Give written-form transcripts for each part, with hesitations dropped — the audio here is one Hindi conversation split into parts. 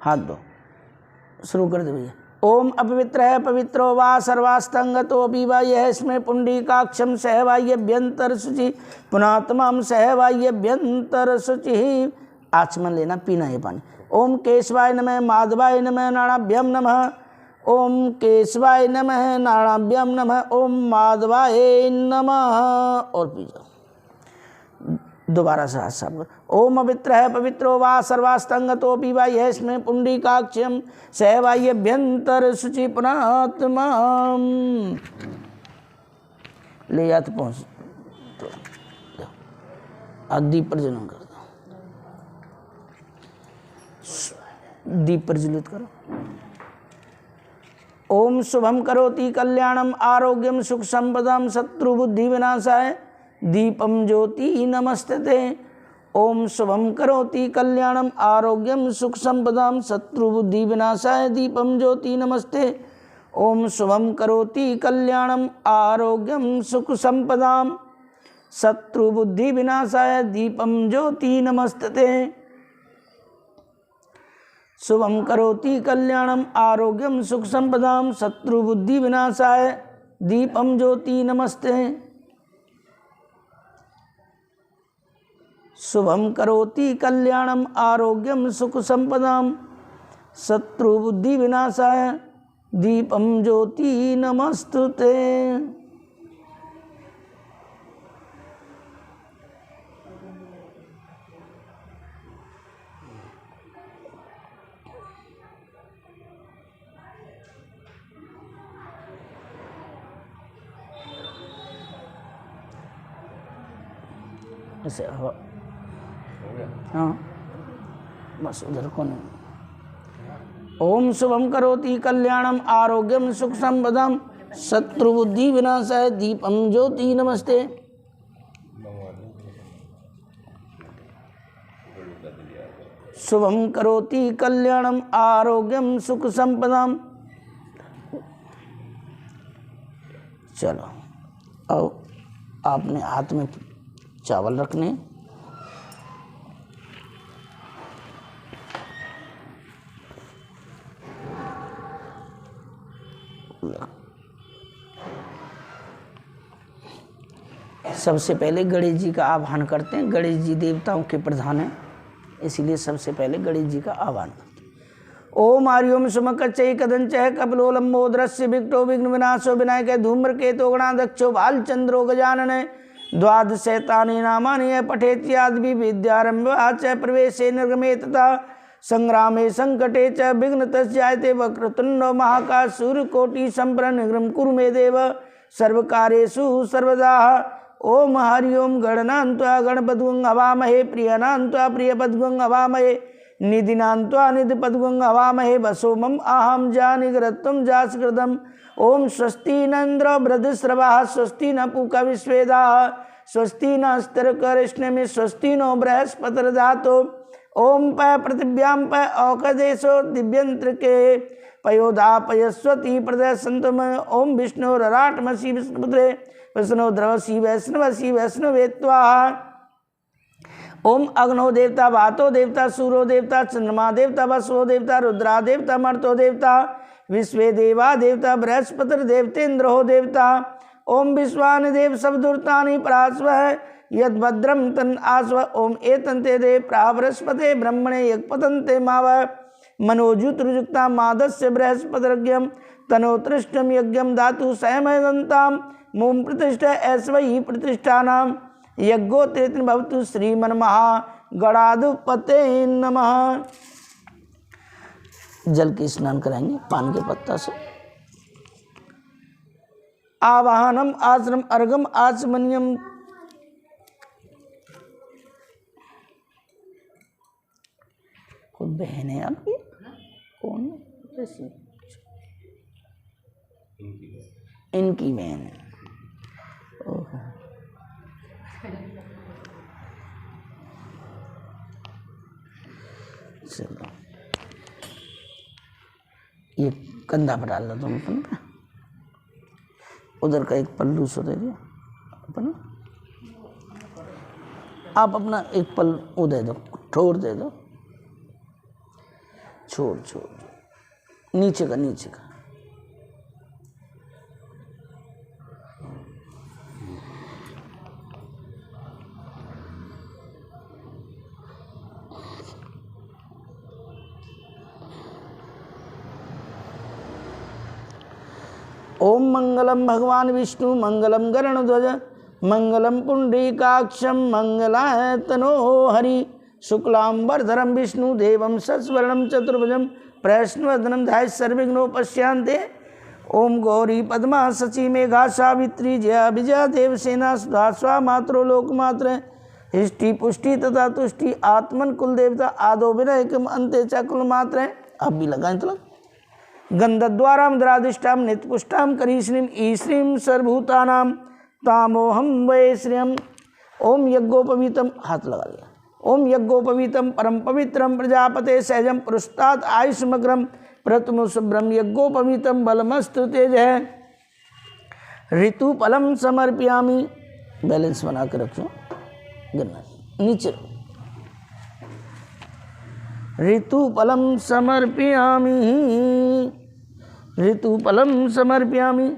हाथ दो, शुरू कर दो भैया। ओम अपवित्र है पवित्रो वा सर्वास्तंगतो वा यह इसमें पुंडीकाक्षम सहवाह्यभ्यंतर शुचि पुनात्माम सहवाह्यभ्यंतर शुचि। आचमन लेना, पीना ये पानी। ओम केशवाय नमः माधवाय नमः नाणाभ्यम नमः। ओम केशवाय नमः नाणाभ्यम नमः। ओम माधवाय नमः। और पी जाओ दोबारा से हाथ साफ करो। ओम पवित्र है पवित्रो वा सर्वास्तंगतो वा यह इसमें पुंडीकाक्षम सहवाह्यभ्यंतर शुचि पुनात्मा। ले जा तो पहुँच तो दीप प्रज्वलन कर दो, दीप प्रज्वलित करो। ओम शुभम करोति कल्याणम आरोग्यम सुख संपदाम शत्रु बुद्धि विनाशाय दीपम ज्योति नमस्ते। ओम शुभम करोति कल्याणम आरोग्यम सुख संपदाम शत्रु बुद्धि विनाशाय दीपम ज्योति नमस्ते। ओम शुभम करोति कल्याणम आरोग्यम सुख संपदाम शत्रु बुद्धि विनाशाय दीपम ज्योति नमस्ते। शुभम करोति कल्याणम आरोग्यम सुख संपदाम शत्रु बुद्धि विनाशाय दीपम ज्योति नमस्ते। शुभम करोति कल्याणम आरोग्यम सुख संपदाम शत्रु बुद्धि विनाशाय दीपम ज्योति नमस्तुते। ऐसे हाँ बस उधर कौन है। ओम शुभम करोति कल्याणम आरोग्यम सुख संपदम शत्रु बुद्धि विनाशाय दीपम ज्योति नमस्ते। शुभम करोति कल्याणम आरोग्यम सुख संपदम। चलो अब आपने हाथ में चावल रखने, सबसे पहले गणेश जी का आह्वान करते हैं। गणेश जी देवताओं के प्रधान हैं, इसीलिए सबसे पहले गणेश जी का आह्वान करते हैं। ओम आर्योम सुमकच्चै कदंचः कपिलोलंबोदरस्य विघ्नो विघ्न विनाशो विनायक धूम्रकेतो गणाध्यक्षो भालचंद्रो गजानन द्वादशैतानि नामानि पठेत्यादि विद्यारंभा च प्रवेशे निर्गमे तथा संग्रामे संकटे च विघ्नतस्यायते वक्रतुंडो महाकाय सूर्यकोटि संप्रभं निर्विघ्नं कुरु मे देव सर्वकार्येषु सर्वदा। ओम हरि ओम गणनान्त्वा गणपद्गं हवामहे प्रियनान्त्वा प्रियपद्गं हवामहे निधिनान्त्वा निधिपद्गं हवामहे वसोमम आहम जानिग्रत्वं जासकृतम्। ओम स्वस्ति न इंद्रो बृहस्रवाः स्वस्ति न पूका विश्वेदाः स्वस्ति न स्तरकरिष्णमे स्वस्ति नो बृहस्पतिर्दधातु। ओम पय पृथिव्यां पय औकदेशो दिव्यंत्रिके पयोदापयस्वती प्रदर्शन्तम। ओम विष्णुरराटमसि विष्णुपुत्रे विष्णु द्रवसी वैष्णवसी वैष्णवेत्वा। ओम अग्नो देवता वातो देवता सूरो देवता चंद्रमा देवता वसुओ देवता रुद्रा देवता मर्तो देवता विश्वे देवा देवता बृहस्पतिर देवतेन्द्रो देवता। ओम विश्वानि देव शब्दुर्तानि परास्व यद्भद्रम तन आस्व। ओम एतन्ते देव प्राबृहस्पते ब्रह्मणे यज्ञपतन्ते माव मनोजुतरुजुक्ता मादस्य बृहस्पतिर्यज्ञम तनोतृष्टम यज्ञम धातु स्वयमेदन्ताम मोम प्रतिष्ठा ऐश्वरी प्रतिष्ठानाम यज्ञोत्रेतन भवतु श्रीमन्महागणाधिपते नमः। जल के स्नान कराएंगे पान के पत्ता से। आवाहनम आश्रम अर्घम आचमनियम। कोई बहन है आपकी? कौन? कैसी? इनकी बहन है। ओहो चलो ये कंधा पर डाल दो तुम अपन पे। उधर का एक पल्लू सो दे दिया अपन। आप अपना एक पल वो दे दो, ठोर दे दो। छोड़ नीचे का ओम मंगलम भगवान विष्णु मंगलम गरुड़ध्वज मंगलम पुंडरीकाक्षम मंगलाय तनो हरि शुक्लांबरधरम विष्णु देवम सस्वर्णम चतुर्भुजम प्रश्नवदनम ध्याय सर्विघ्नोपशान्ते। ओम गौरी पद्मा सची मेघा सावित्री जया विजया देवसेना सुधा स्वा मात्रो लोकमात्र हिष्टि पुष्टि तथा तुष्टि आत्मन कुल देवता आदो विनयकम अंते च कुल मात्र। आप भी लगाएं तो गंधद्वाराम द्रादिष्टाम नित्यपुष्टाम करीश्रीम ईश्रीम सर्वभूतानाम तामोहम वै श्रियम। ओम यज्ञोपवीतम, हाथ लगा लिया। ओम यज्ञोपवीतम परम पवित्रम प्रजापते सहजम पुरुषात् आयुष्मग्रम प्रथम शुभ्रम यज्ञोपवीतम बलमस्तु तेज है। ऋतुफलम समर्पयामि, बैलेंस बना के रखो, गिरना नीचे। ऋतुफलम समर्पयामि, ऋतुफलम समर्पयामि।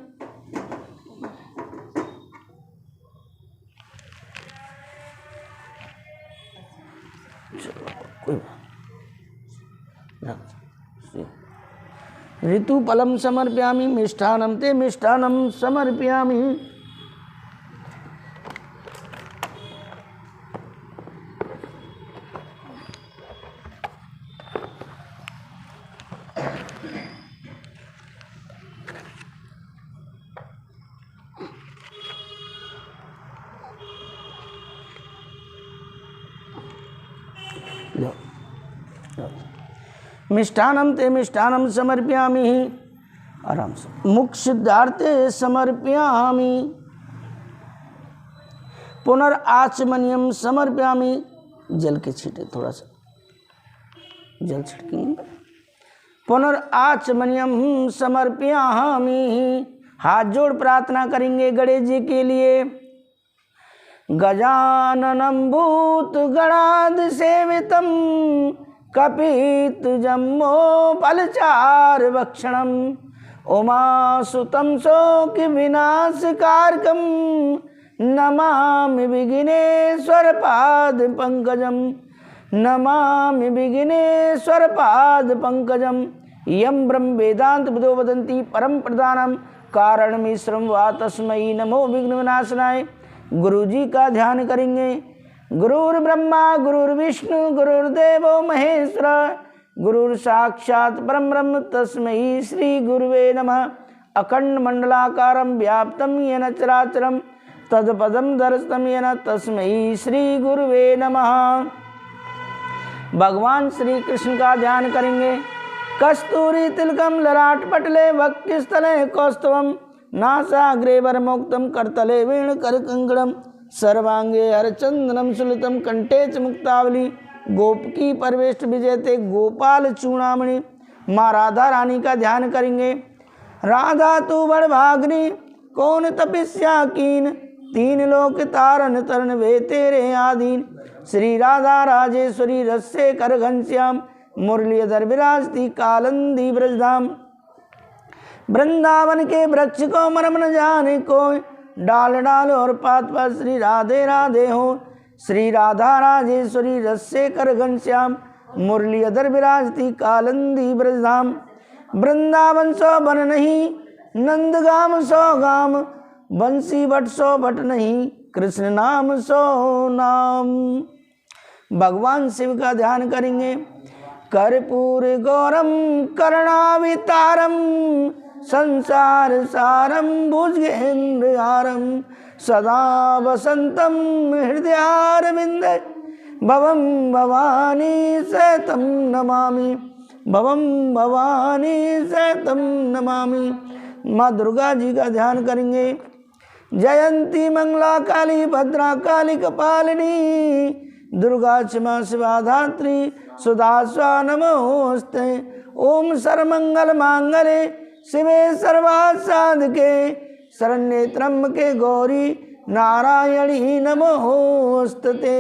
ऋतुफलम समर्पयामि मिष्ठानम ते मिष्ठानम समर्पयामि। मिष्ठानम ते मिष्ठानम समर्पयामि, आराम से। मुख सिद्धार्थे समर्पयामि, पुनराचमनियम समर्पयामि। जल के छींटे, थोड़ा सा जल छिड़केंगे। पुनराचमनियम समर्पयामि। हाथ जोड़ प्रार्थना करेंगे गणेश जी के लिए। गजाननं भूत गणाद सेवितम कपित जम्बो फलचार भक्षणम उमासुतं शोक विनाशकारकम नमामि विघ्नेश्वर पाद पंकजम, नमामि विघ्नेश्वर पाद पंकजम। यम ब्रह्म वेदांत विदो वदन्ति परम प्रधानम कारणमीश्वरम वा तस्मै नमो विघ्न विनाशनाय। गुरु जी का ध्यान करेंगे। गुरुर् ब्रह्मा गुरुर्विष्णु गुरुर्देवो महेश्वर गुरुर् साक्षात् परम ब्रह्म तस्मै श्री गुरुवे नमः। अखंड मंडलाकारं व्याप्तं येन चराचरं तत्पदं दर्शितं येन तस्मै श्री गुरुवे नमः। भगवान श्री कृष्ण का ध्यान करेंगे। कस्तूरी तिलकम ललाट पटले वक्षस्थले कौस्तुभम नासाग्रे वरमोक्तम करतले वीण करकंकणम सर्वांगे हरचंदनम सुलितम कंठे च मुक्तावली गोपकी परवेष्ट विजयते गोपाल चूड़ामणि। माँ राधा रानी का ध्यान करेंगे। राधा तू बड़ भागनी कौन तपस्या कीन तीन लोक तारन तरन वे तेरे आधीन। श्री राधा राजेश्वरी रस्से कर घनश्याम मुरलीधर विराजती कालंदी ब्रजधाम। वृंदावन के वृक्ष को मरम न जाने कोई डाल डाल और पात पात श्री राधे राधे हो। श्री राधा राजेश्वरी रस्से कर घनश्याम मुरलीधर विराजती कालंदी ब्रजधाम। वृंदावन सो बन नहीं नंदगाम सो गाम बंसी बट सो बट नहीं कृष्ण नाम सो नाम। भगवान शिव का ध्यान करेंगे। कर्पूर गौरम करुणावतारम संसार सारम भुजगेन्द्रहारम सदा वसंतम हृदयारविंद भवम भवानी सहितं नमामि, भवम भवानी सहितं नमामि। माँ दुर्गा जी का ध्यान करेंगे। जयंती मंगला काली भद्रा काली कपालिनी दुर्गा क्षमा शिवा धात्री सुधा स्वा नमोस्ते। ओम सर्वमंगल मांगले शिवे सर्वार्थ साधके शरण्ये त्र्यंबके गौरी नारायणी नमोस्तुते।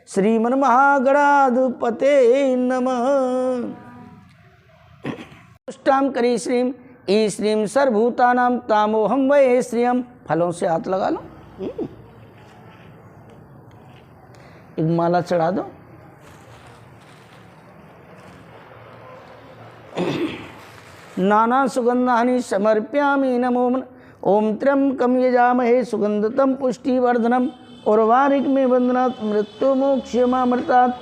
श्रीमन्महागणाधिपते नमः। पुष्टाम करी श्रीम ई श्रीम सर्वभूतानाम तामोहम वये श्रियम। फलों से हाथ लगा लो, एक माला चढ़ा दो। नाना सुगंधानि समर्प्यामि नमो ओम त्र्यंबकं यजामहे सुगंधतम पुष्टिवर्धनम उर्वारुकमिव बन्धनात् मृत्युमोक्षमामृतात्।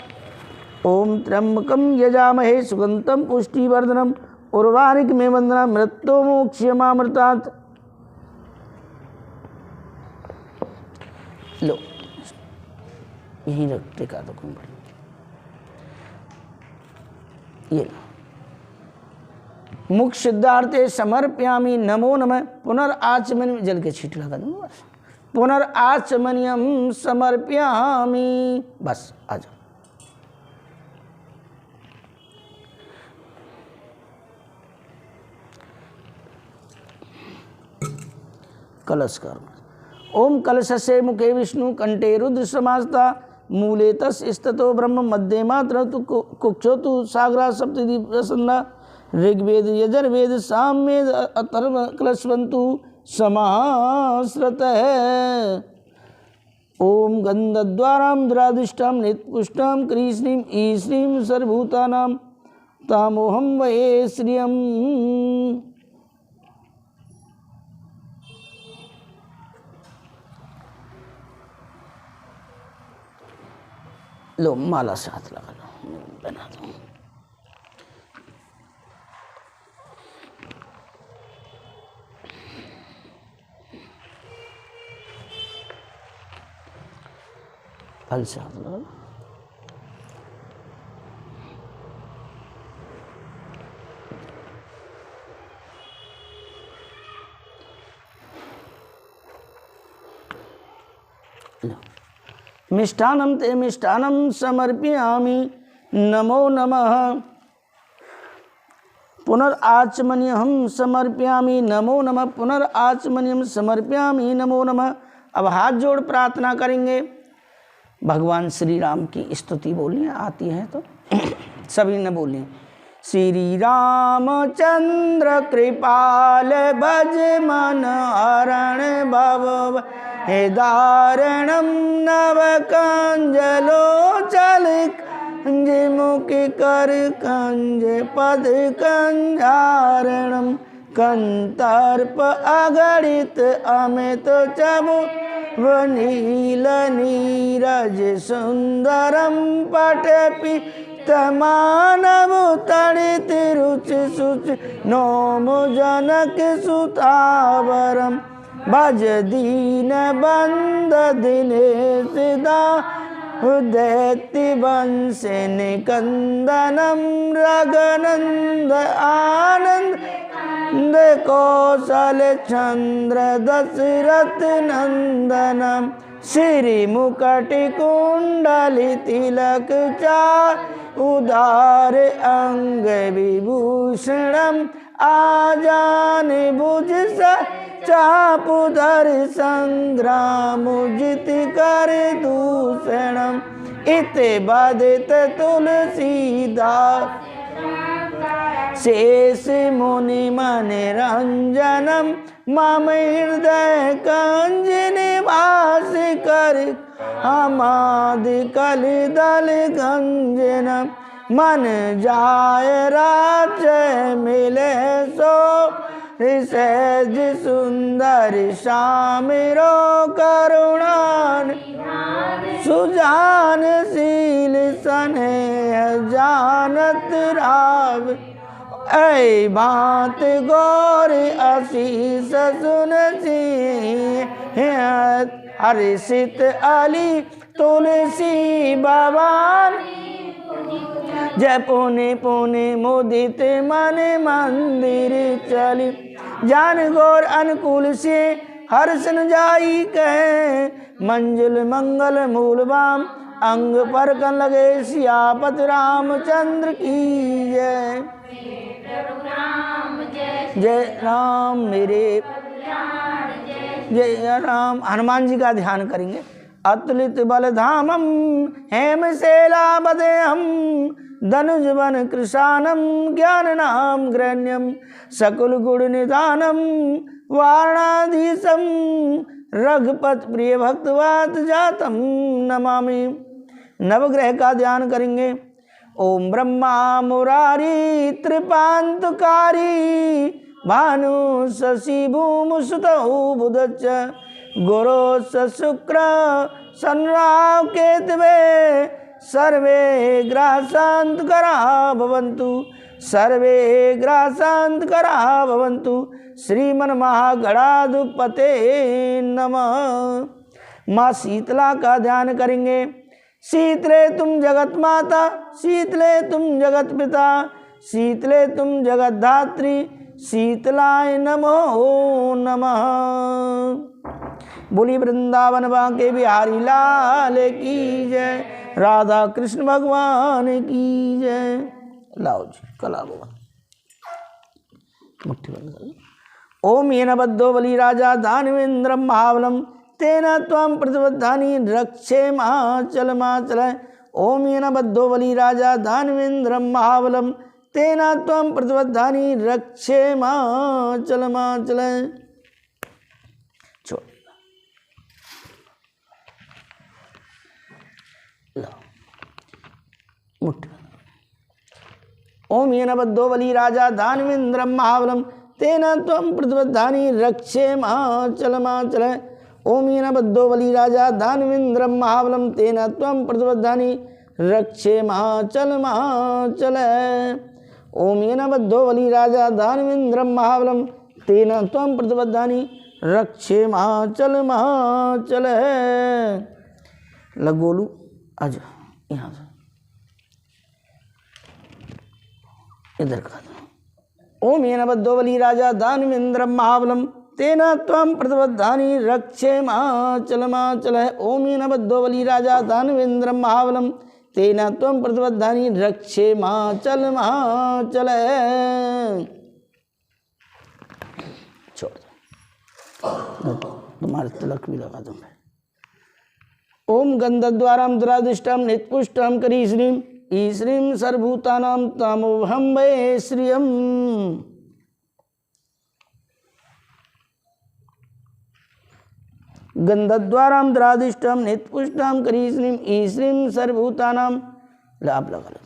ओम त्र्यंबकं यजामहे सुगंधतम पुष्टिवर्धनम उर्वारुकमिव बन्धनात् मृत्युमोक्षमामृतात्। लो यहीं रख टिका दो। ये लो। मुख सिद्धार्थे समर्प्यामि नमो नमः पुनराचमन। जल के छींट लगा दूंगा बस। पुनराचमनियम समर्प्यामि। बस आ जाओ। कलश कर। ओम कलशस्य मुखे विष्णु कंठे रुद्र समास्ता मूले तस् स्थितो ब्रह्म मध्य मात्र कुक्षोतु सागरा सप्तदीप प्रसन्ना। ऋग्वेद यजुर्वेद सामवेद अथर्व कलशवन्तु समाश्रितः। ओम गंधद्वारां द्रादिष्टां नित्यपुष्टां क्रीश्रीं ईश्रीं सर्वभूतानां तामोहं वये श्रियम्। लो माला से हाथ लगा लो, बना दो। फल से हाथ लगा लो। मिष्टान्नं ते मिष्टान्नं समर्पयामि नमो नमः पुनराचमनीयं समर्पयामि नमो नमः पुनराचमनीयं समर्पयामि नमो नमः। अब हाथ जोड़ प्रार्थना करेंगे। भगवान श्री राम की स्तुति बोलिए, आती है तो सभी ने बोली। श्री रामचंद्र कृपाल भज मन हरण भव हे दारणम नव कंजलोचल कंज मुख कर कंज पद कंजारणम कंतर्प अगणित अमित चमु वनील नीरज सुंदरम पटपि तमानव तड़ित रुचि सुचि नोम जनक सुतावरम भज दीन बंद दिनेश दैत्य वंश निकंदनम रघुनंद आनंद कौशल चंद्र दशरथ नंदनम श्री मुकुट कुंडली तिलक चार उदार अंग विभूषणम आजान भुज चापुधर संग्राम जित कर दूषणम इते बाधित तुलसीदास शेष मुनि मन रंजनम मम हृदय कंज निवास कर हमादि कल दल गंजनम मन जाय राज्य मिले सो सहज सुंदर शामिरो करुणान सुजान शील स्नेह जानत राव ऐ भांत गौर आशीष सुन हर्षित अली तुलसी भगवान जय पुने पुने मोदित मन मंदिर चली जान गौर अनुकूल से हर्षन जाई कहे मंजुल मंगल मूलवाम अंग पर कन लगे सियापत रामचंद्र की जय। जय राम मेरे जय राम। हनुमान जी का ध्यान करेंगे। अतुलित बलधामम हेमशैलावदेहम धनुजवन कृशानम ज्ञाननाम ग्रहण्यम सकुल गुण निधानम वारणाधीशम रघुपत प्रिय भक्तवात जातम नमामि। नवग्रह का ध्यान करेंगे। ओम ब्रह्मा मुरारी त्रिपांतकारी भानु शशि भूम सुतौ बुधच्च गुरो शुक्र शनिराव केतवे सर्वे ग्रासांतकरा भवन्तु सर्वे ग्रासांतकरा भवन्तु। श्रीमन महागणाधिपते नमः। माँ शीतला का ध्यान करेंगे। शीतले तुम जगत माता, शीतले तुम जगत पिता, शीतले तुम जगत धात्री, शीतलाय नमो नमः। बोली वृंदावन बांके बिहारी लाल की जय, राधा कृष्ण भगवान की जय। लाओ जी कला भगवान मुट्ठी बंद कर। ओम येन बद्धो बलि राजा दानवेन्द्रम महाबलम तेन त्वं प्रतिबद्धानि रक्षेमाचल माचल। ओम येन बद्धो बलि राजा दानवेन्द्रम महाबलम तेन त्वं प्रतिबद्धानि रक्षेमाचल माचल। छोड़ मुट्ठी। ओम येन बद्धो बलि राजा दानवेन्द्रम महाबलम तेन त्वं प्रतिबद्धानि रक्षेमाचल माचल। ओम येन बद्धो बलि राजा दानवेन्द्रम महाबलम तेन त्वं प्रतिबद्धानि रक्षेमाचल माचल। ओम येन बद्धो बलि राजा दानवेन्द्रम महाबलम तेन त्वं प्रतिबद्धानि रक्षेमाचल माचल। लगोलू आजा यहाँ से इधर का। ओम येन बद्धो बलि राजा दानवेन्द्रम महाबलम तेन त्वं प्रतिबद्धानि रक्षेमाचल माचल। ओम येन बद्धो बलि राजा दानवेन्द्रम महाबलम तेन त्वं प्रतिबद्धानि रक्षेमाचल माचल। छोड़ दो तुम्हारे तिलक भी लगा दूंगा। ओम गंधद्वाराम दुरादिष्टम नित्पुष्टम करी श्रीम ईश्रीम सर्वभूतानां तामोहम वै श्रियम। गंधद्वाराम दुरादिष्टम नित्पुष्टम करी श्रीम ईश्रीम सर्वभूतानां। आप लगा लो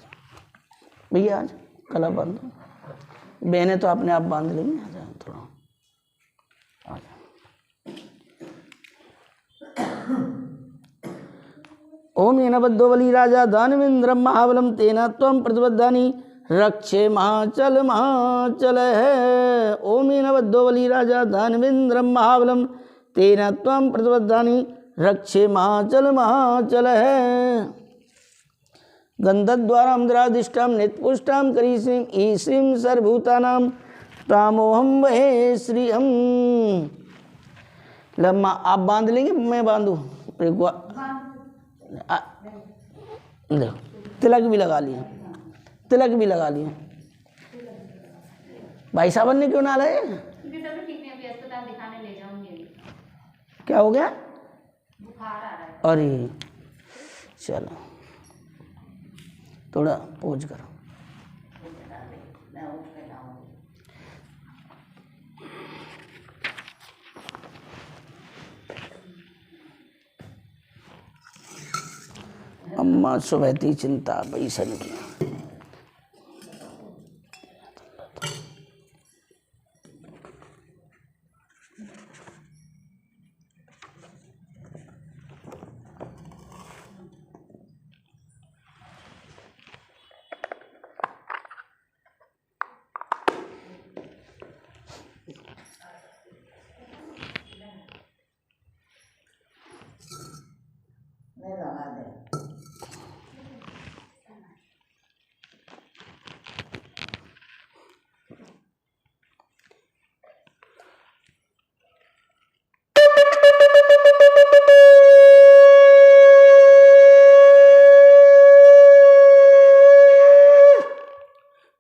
भैया आज कला बांध दो। बहनें तो अपने आप बांध लेंगे। आ जाओ थोड़ा आ जाओ। ओम येन बद्धो बलि राजा दानवेन्द्रम महाबलम तेन त्वं प्रतिबद्धानि रक्षेमाचल माचल। ओम येन बद्धो बलि राजा दानवेन्द्रम महाबलम तेन त्वं प्रतिबद्धानि रक्षेमाचल माचल। गंधद्वारां दुरादिष्टां नित्पुष्टां करीश्रीं ईश्रीं सर्वभूतानां तामोहम वै श्रियम। लम्मा आप बांध लेंगे मैं बांधूं? तिलक भी लगा लिया, तिलक भी लगा लिया। भाई साहब ने क्यों ना लाए? क्या हो गया? बुखार आ रहा है। अरे चलो थोड़ा पोज करो। अम्मा सुबह थी चिंता बैसन की।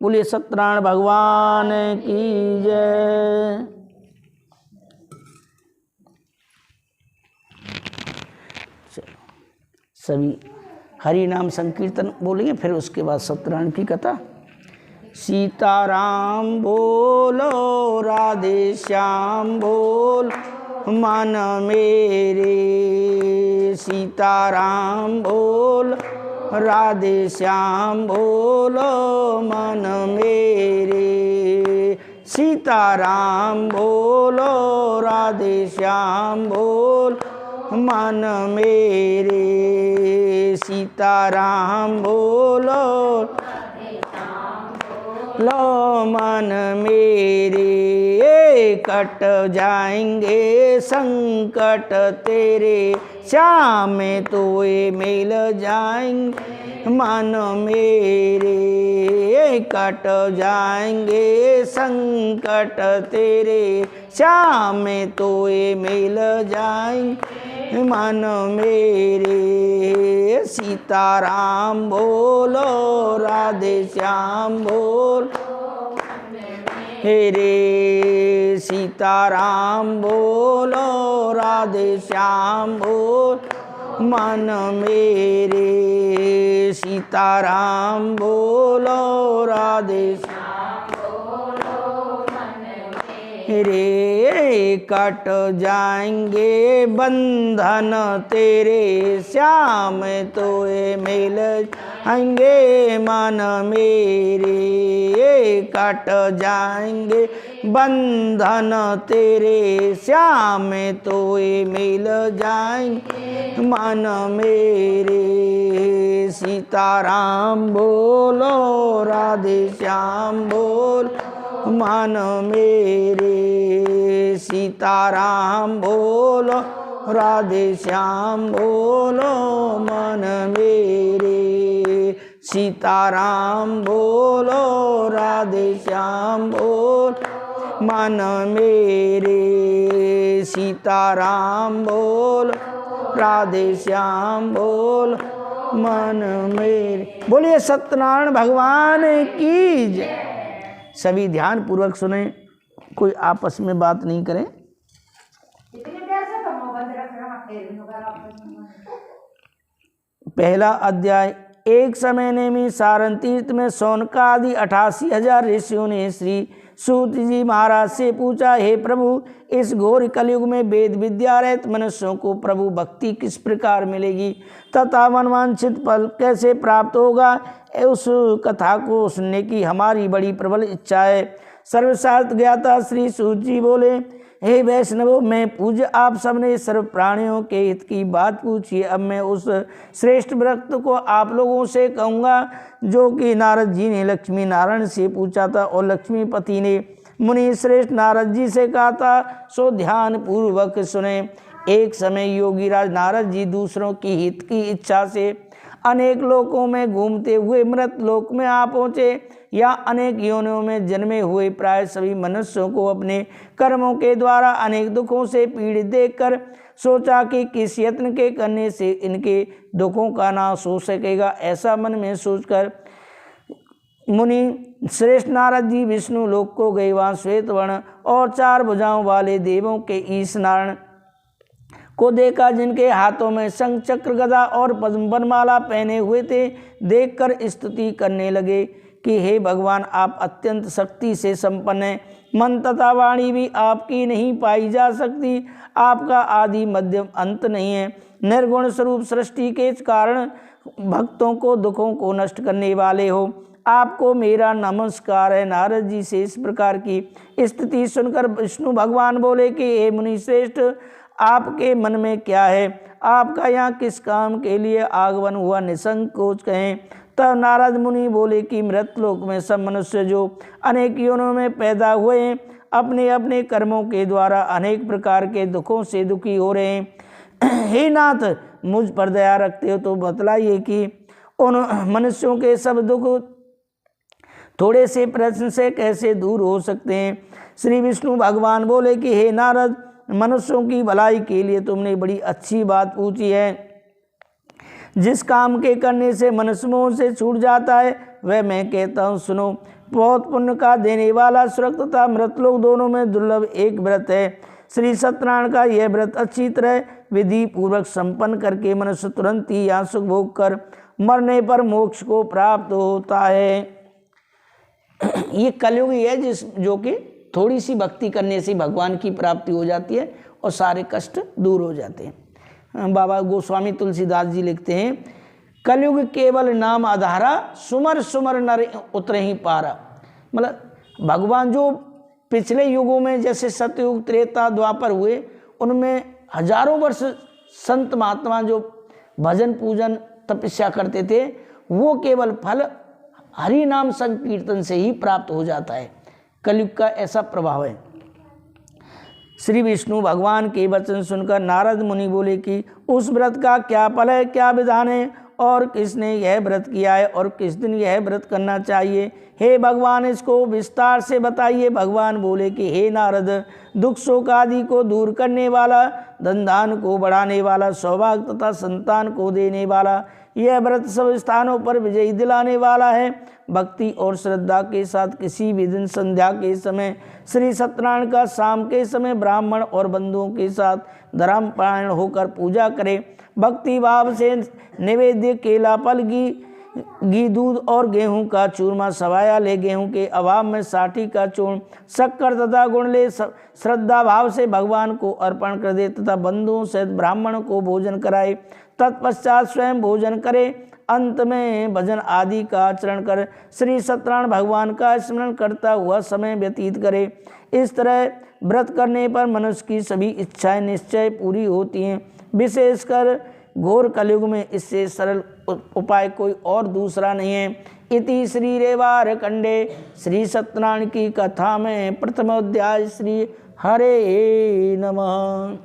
बोलिए सत्यनारायण भगवान की जय। चलो सभी हरि नाम संकीर्तन बोलेंगे, फिर उसके बाद सत्यनारायण की कथा। सीताराम बोलो राधे श्याम बोल मन मेरे, सीताराम बोल राधे श्याम बोलो मन मेरे, सीताराम बोलो राधे श्याम बोल मन मेरे, सीताराम बोलो लो मन मेरे, कट जाएंगे संकट तेरे, श्याम तोए मिल जाएंगे मन मेरे, कट जाएंगे संकट तेरे, श्याम तोए मिल जाएंगे मन मेरे, सीताराम बोलो राधे श्याम बोल रे, सीताराम बोलो राधे श्याम बोल मन मेरे, सीताराम बोलो राधे रे, कट जाएंगे बंधन तेरे, श्याम तोए मिल जाएंगे मन मेरे, कट जाएंगे बंधन तेरे, श्याम तोए मिल जाएंगे मन मेरे, सीताराम बोलो राधे श्याम बोल मन मेरे, सीताराम बोलो राधे श्याम बोलो मन मेरे, सीताराम बोलो राधे श्याम बोल मन मेरे, सीताराम बोल राधे श्याम बोल मन मेरे। बोलिए सत्यनारायण भगवान की जय। सभी ध्यान पूर्वक सुने, कोई आपस में बात नहीं करें। पहला अध्याय। एक समय ने में सारण तीर्थ में सौनका आदि 88,000 ऋषियों ने श्री सूत जी महाराज से पूछा, हे प्रभु, इस घोर कलयुग में वेद विद्या रहित मनुष्यों को प्रभु भक्ति किस प्रकार मिलेगी तथा मनवांछित फल कैसे प्राप्त होगा, उस कथा को सुनने की हमारी बड़ी प्रबल इच्छा है। सर्वशास्त्र ज्ञाता श्री सूत जी बोले, हे वैष्णवों, मैं पूज्य आप सबने सर्व प्राणियों के हित की बात पूछी। अब मैं उस श्रेष्ठ व्रत को आप लोगों से कहूँगा जो कि नारद जी ने लक्ष्मी नारायण से पूछा था और लक्ष्मीपति ने मुनि श्रेष्ठ नारद जी से कहा था, सो ध्यान पूर्वक सुने। एक समय योगीराज नारद जी दूसरों की हित की इच्छा से अनेक लोकों में घूमते हुए मृत लोक में आ पहुँचे। या अनेक योनियों में जन्मे हुए प्राय सभी मनुष्यों को अपने कर्मों के द्वारा अनेक दुखों से पीड़ित देखकर सोचा कि किस यत्न के करने से इनके दुखों का नाश हो सकेगा। ऐसा मन में सोचकर मुनि श्रेष्ठ नारद जी विष्णु लोक को गए। वहाँ श्वेत वर्ण और 4 भुजाओं वाले देवों के ईश नारायण को देखा, जिनके हाथों में शंख चक्र गदा और पद्म वनमाला पहने हुए थे। देखकर स्तुति करने लगे कि हे भगवान, आप अत्यंत शक्ति से संपन्न हैं, मन तथा वाणी भी आपकी नहीं पाई जा सकती। आपका आदि मध्यम अंत नहीं है। निर्गुण स्वरूप सृष्टि के कारण भक्तों को दुखों को नष्ट करने वाले हो। आपको मेरा नमस्कार है। नारद जी से इस प्रकार की स्थिति सुनकर विष्णु भगवान बोले कि हे मुनि श्रेष्ठ, आपके मन में क्या है? आपका यहाँ किस काम के लिए आगमन हुआ, निसंकोच कहें। तब नारद मुनि बोले कि मृत लोक में सब मनुष्य जो अनेक योनियों में पैदा हुए हैं, अपने अपने कर्मों के द्वारा अनेक प्रकार के दुखों से दुखी हो रहे हैं। हे नाथ, मुझ पर दया रखते हो तो बतलाइए कि उन मनुष्यों के सब दुख थोड़े से प्रश्न से कैसे दूर हो सकते हैं। श्री विष्णु भगवान बोले कि हे नारद, मनुष्यों की भलाई के लिए तुमने बड़ी अच्छी बात पूछी है। जिस काम के करने से मनुष्यों से छूट जाता है वह मैं कहता हूँ, सुनो। बहुत पुण्य का देने वाला स्वर्ग तथा मृतलोक दोनों में दुर्लभ एक व्रत है। श्री सत्यनारायण का यह व्रत अच्छी तरह विधि पूर्वक संपन्न करके मनुष्य तुरंत ही यहाँ सुख भोग कर मरने पर मोक्ष को प्राप्त होता है। ये कलयुग ही है जो कि थोड़ी सी भक्ति करने से भगवान की प्राप्ति हो जाती है और सारे कष्ट दूर हो जाते हैं। बाबा गोस्वामी तुलसीदास जी लिखते हैं, कलयुग केवल नाम आधारा, सुमर सुमर नर उतरे ही पारा। मतलब भगवान जो पिछले युगों में जैसे सतयुग त्रेता द्वापर हुए, उनमें हजारों वर्ष संत महात्मा जो भजन पूजन तपस्या करते थे, वो केवल फल हरि नाम संकीर्तन से ही प्राप्त हो जाता है। कलयुग का ऐसा प्रभाव है। श्री विष्णु भगवान के वचन सुनकर नारद मुनि बोले कि उस व्रत का क्या फल है, क्या विधान है, और किसने यह व्रत किया है और किस दिन यह व्रत करना चाहिए। हे भगवान, इसको विस्तार से बताइए। भगवान बोले कि हे नारद, दुख शोक आदि को दूर करने वाला, धन धान को बढ़ाने वाला, सौभाग्य तथा संतान को देने वाला, यह व्रत सब स्थानों पर विजयी दिलाने वाला है। भक्ति और श्रद्धा के साथ किसी भी दिन संध्या के समय श्री सत्यनारायण का शाम के समय ब्राह्मण और बंधुओं के साथ धर्मपरायण होकर पूजा करे। भक्ति भाव से नैवेद्य केला, फल, घी, दूध और गेहूं का चूरमा, सवाया ले, गेहूं के अभाव में साठी का चूर्ण, शक्कर तथा गुड़ ले, श्रद्धा भाव से भगवान को अर्पण कर दे तथा बंधुओं सहित ब्राह्मण को भोजन कराए। तत्पश्चात स्वयं भोजन करे। अंत में भजन आदि का आचरण कर श्री सत्यनारायण भगवान का स्मरण करता हुआ समय व्यतीत करे। इस तरह व्रत करने पर मनुष्य की सभी इच्छाएं निश्चय पूरी होती हैं। विशेषकर घोर कलयुग में इससे सरल उपाय कोई और दूसरा नहीं है। इति श्री रेवार कंडे श्री सत्यनारायण की कथा में प्रथम अध्याय। श्री हरे नमः।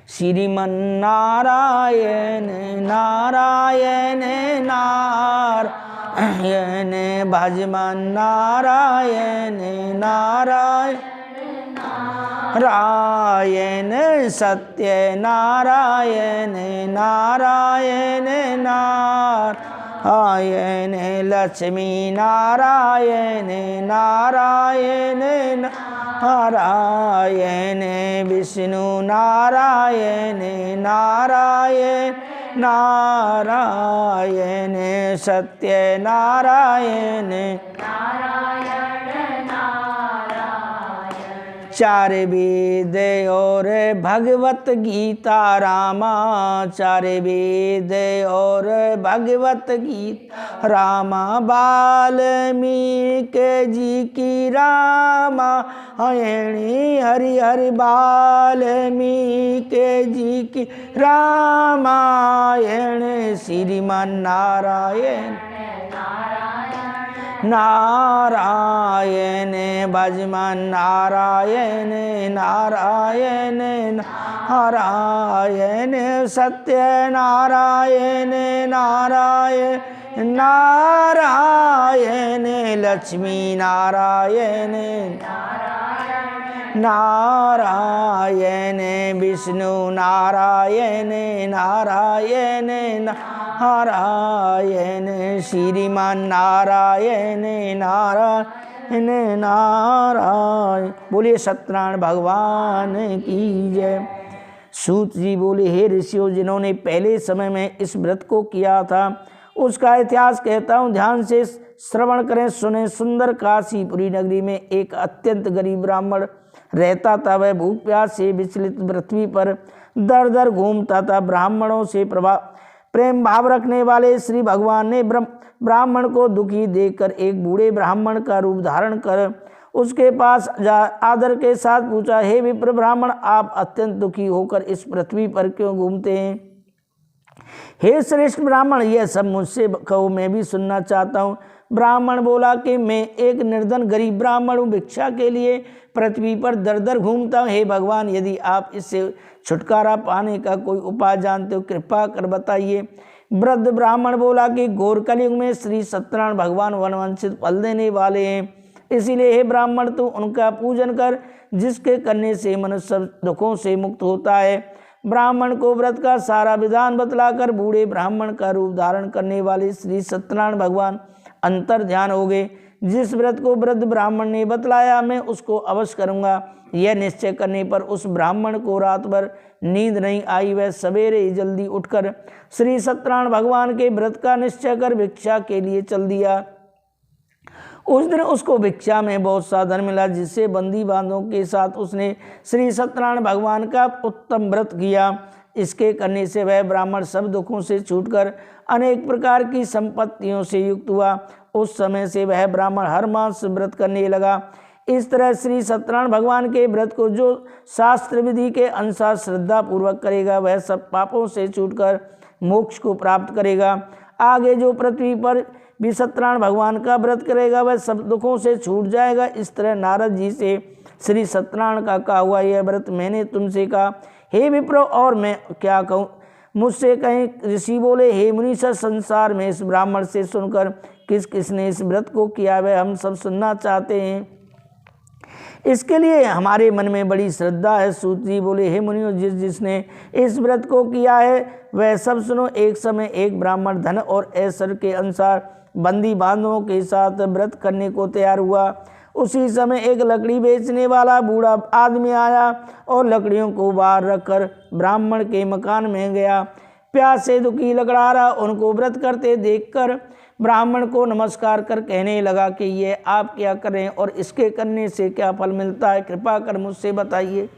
श्रीमन्नारायण नारायण नारायण भजमन नारायण नारायण नारायण सत्य नारायण नारायण नारायण लक्ष्मी नारायण नारायण नारायण विष्णु नारायण नारायण नारायण सत्य नारायण चार वेद और भगवत गीता रामा, चार वेद और भगवत गीता रामा, वाल्मीकि जी की रामायणी हरि हरि वाल्मीकि जी की रामायण श्रीमन्नारायण नारायण भजमन नारायण नारायण नारायण सत्य नारायण नारायण नारायण लक्ष्मी नारायण नारायण विष्णु नारायण नारायण नारायण श्रीमान नारायण नारायण नारायण। बोलिए सत्यनारायण भगवान की जय। सूत जी बोले, हे ऋषियों, जिन्होंने पहले समय में इस व्रत को किया था उसका इतिहास कहता हूँ, ध्यान से श्रवण करें, सुने। सुंदर काशीपुरी नगरी में एक अत्यंत गरीब ब्राह्मण रहता था। वह भूख प्यास से विचलित पृथ्वी पर दर दर घूमता था। ब्राह्मणों से प्रेम भाव रखने वाले श्री भगवान ने ब्राह्मण को दुखी देखकर एक बूढ़े ब्राह्मण का रूप धारण कर उसके पास आदर के साथ पूछा, हे विप्र ब्राह्मण, आप अत्यंत दुखी होकर इस पृथ्वी पर क्यों घूमते हैं? हे श्रेष्ठ ब्राह्मण, यह सब मुझसे कहो, मैं भी सुनना चाहता हूँ। ब्राह्मण बोला कि मैं एक निर्धन गरीब ब्राह्मण हूँ, भिक्षा के लिए पृथ्वी पर दर दर घूमता हूँ। हे भगवान, यदि आप इससे छुटकारा पाने का कोई उपाय जानते हो, कृपा कर बताइए। वृद्ध ब्राह्मण बोला कि घोर कलयुग में श्री सत्यनारायण भगवान वनवंशित फल देने वाले हैं, इसीलिए हे ब्राह्मण, तू उनका पूजन कर, जिसके करने से मनुष्य सब दुखों से मुक्त होता है। ब्राह्मण को व्रत का सारा विधान बतलाकर बूढ़े ब्राह्मण का रूप धारण करने वाले श्री सत्यनारायण भगवान अंतर ध्यान हो गए। जिस व्रत को वृद्ध ब्राह्मण ने बतलाया मैं उसको अवश्य करूँगा। यह निश्चय करने पर उस ब्राह्मण को रात भर नींद नहीं आई। वह सवेरे ही जल्दी उठकर श्री सत्यनारायण भगवान के व्रत का निश्चय कर भिक्षा के लिए चल दिया। उस दिन उसको भिक्षा में बहुत सा धन मिला, जिससे बंदी बांधों के साथ उसने श्री सत्यनारायण भगवान का उत्तम व्रत किया। इसके करने से वह ब्राह्मण सब दुखों से छूटकर अनेक प्रकार की संपत्तियों से युक्त हुआ। उस समय से वह ब्राह्मण हर मास व्रत करने लगा। इस तरह श्री सत्यनारायण भगवान के व्रत को जो शास्त्र विधि के अनुसार श्रद्धा पूर्वक करेगा वह सब पापों से छूटकर मोक्ष को प्राप्त करेगा। आगे जो पृथ्वी पर भी सत्यनारायण भगवान का व्रत करेगा वह सब दुखों से छूट जाएगा। इस तरह नारद जी से श्री सत्यनारायण का कहा हुआ यह व्रत मैंने तुमसे कहा। हे विप्रो, और मैं क्या कहूँ? मुझसे कहीं ऋषि बोले, हे मुनीश्वर, संसार में इस ब्राह्मण से सुनकर किस किसने इस व्रत को किया वह हम सब सुनना चाहते हैं। इसके लिए हमारे मन में बड़ी श्रद्धा है। सूत जी बोले, हे मुनियों, जिसने इस व्रत को किया है वह सब सुनो। एक समय एक ब्राह्मण धन और ऐश्वर्य के अनुसार बंदी बांधवों के साथ व्रत करने को तैयार हुआ। उसी समय एक लकड़ी बेचने वाला बूढ़ा आदमी आया और लकड़ियों को बाहर रखकर ब्राह्मण के मकान में गया। प्यास से दुखी लकड़हारा उनको व्रत करते देखकर ब्राह्मण को नमस्कार कर कहने लगा कि ये आप क्या करें और इसके करने से क्या फल मिलता है, कृपा कर मुझसे बताइए।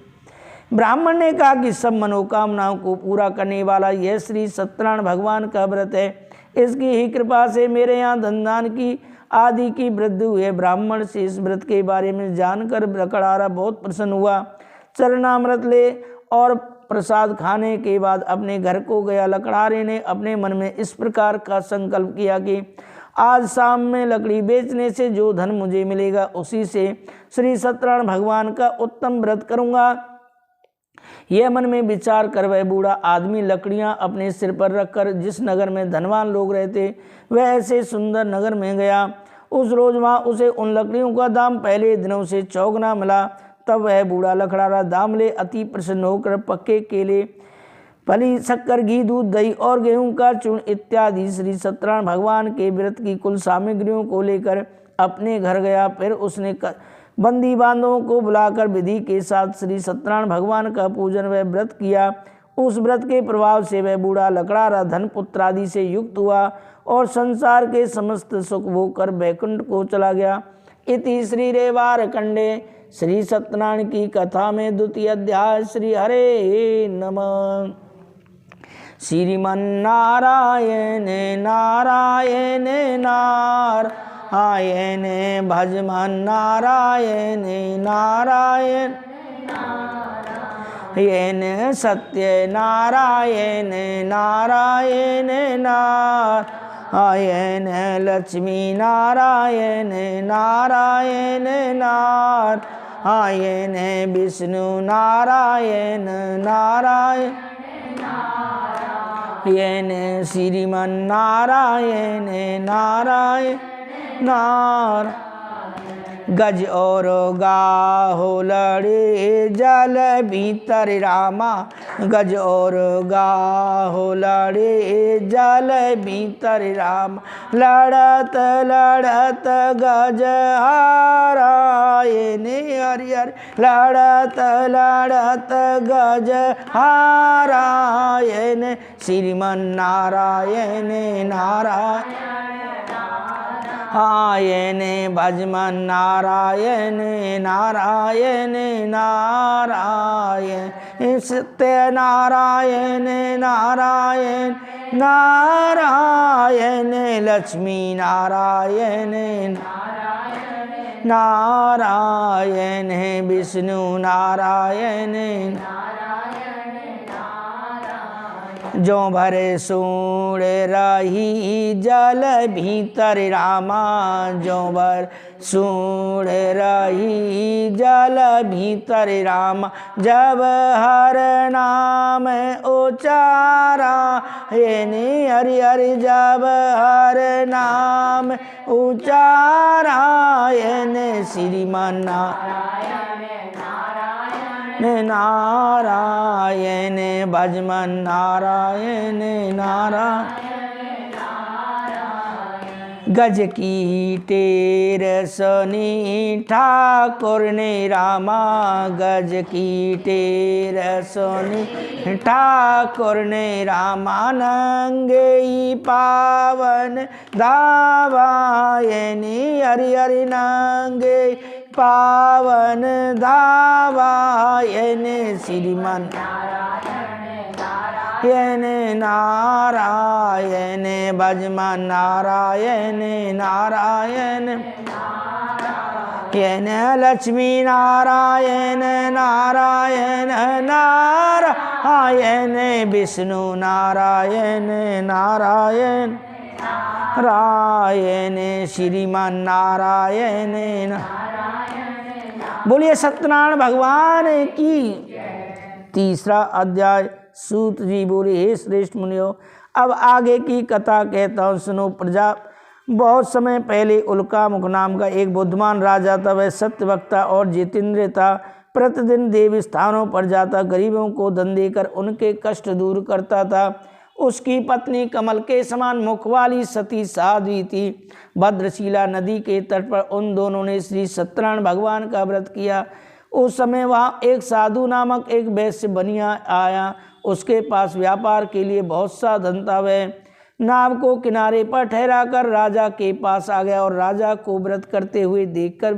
ब्राह्मण ने कहा कि सब मनोकामनाओं को पूरा करने वाला यह श्री सत्यनारायण भगवान का व्रत है। इसकी ही कृपा से मेरे यहाँ धनदान की आदि की वृद्धि हुई है। ब्राह्मण से इस व्रत के बारे में जानकर लकड़हारा बहुत प्रसन्न हुआ। चरणामृत ले और प्रसाद खाने के बाद अपने घर को गया। लकड़हारे ने अपने मन में इस प्रकार का संकल्प किया कि आज शाम में लकड़ी बेचने से जो धन मुझे मिलेगा उसी से श्री सत्यनारायण भगवान का उत्तम व्रत करूँगा। यह मन में विचार कर वह बूढ़ा आदमी लकड़ियां अपने सिर पर रखकर जिस नगर में धनवान लोग रहते वह ऐसे सुंदर नगर में गया। उस रोज वहाँ उसे उन लकड़ियों का दाम पहले दिनों से चौगुना मिला। तब वह बूढ़ा लकड़हारा दाम ले अति प्रसन्न होकर पक्के केले, फली, शक्कर, घी, दूध, दही और गेहूं का चूर्ण इत्यादि श्री सत्यनारायण भगवान के व्रत की कुल सामग्रियों को लेकर अपने घर गया। फिर उसने बंदी बांधवों को बुलाकर विधि के साथ श्री सत्यनारायण भगवान का पूजन व व्रत किया। उस व्रत के प्रभाव से वह बूढ़ा लकड़हारा धन पुत्र आदि से युक्त हुआ और संसार के समस्त सुख भोग कर बैकुंठ को चला गया। इति श्री रेवार खंडे श्री सत्यनारायण की कथा में द्वितीय अध्याय। श्री हरे नमः। श्रीमन्नारायण नारायण नारायण भजमन नारायण नारायण येन सत्य नारायण नारायण नारायण लक्ष्मी नारायण नारायण नारायण विष्णु नारायण नारायण येन श्रीमन्नारायण नारायण नार। गज और गाहो लड़े जल भीतर रामा, गज और गाहो लड़े जल भीतर राम। लड़त लड़त गज हारायण हरि हरि, लड़त लड़त गज हारायण श्रीमन्नारायण नारायण आयन भजमन नारायण नारायण नारायण सत्य नारायण नारायण नारायण लक्ष्मी नारायण नारायण विष्णु नारायण जो भरे सूड़ रही जल भीतर रामा, जो भर सूड़ रही जल भीतर रामा। जब हर नाम उचारा येने हरि हरि, जब हर नाम उचारा येने श्रीमन्नारायण नारायण भजमन नारायण नारायण। गज की टेर सुनी ठाकुर ने रामा, गज की टेर सुनी ठाकुर ने रामा, नंगे पावन धावायनी, हरि हरि नंगे पावन धावायन, श्रीमन नारायण भजमन नारायण नारायण, लक्ष्मी नारायण नारायण नारायण, विष्णु नारायण नारायण नारायण, श्रीमन नारायण। बोलिए सत्यनारायण भगवान की। तीसरा अध्याय। सूत जी बोले, हे श्रेष्ठ मुनियो, अब आगे की कथा कहता हूँ, सुनो प्रजा। बहुत समय पहले उल्कामुख नाम का एक बुद्धिमान राजा था। वह सत्यवक्ता और जितेंद्र था। प्रतिदिन देव स्थानों पर जाता, गरीबों को धन देकर उनके कष्ट दूर करता था। उसकी पत्नी कमल के समान मुख वाली सती साध्वी थी। भद्रशिला नदी के तट पर उन दोनों ने श्री सत्यनारायण भगवान का व्रत किया। उस समय वहाँ एक साधु नामक एक वैश्य बनिया आया। उसके पास व्यापार के लिए बहुत सा धन था। वह नाव को किनारे पर ठहरा कर राजा के पास आ गया और राजा को व्रत करते हुए देखकर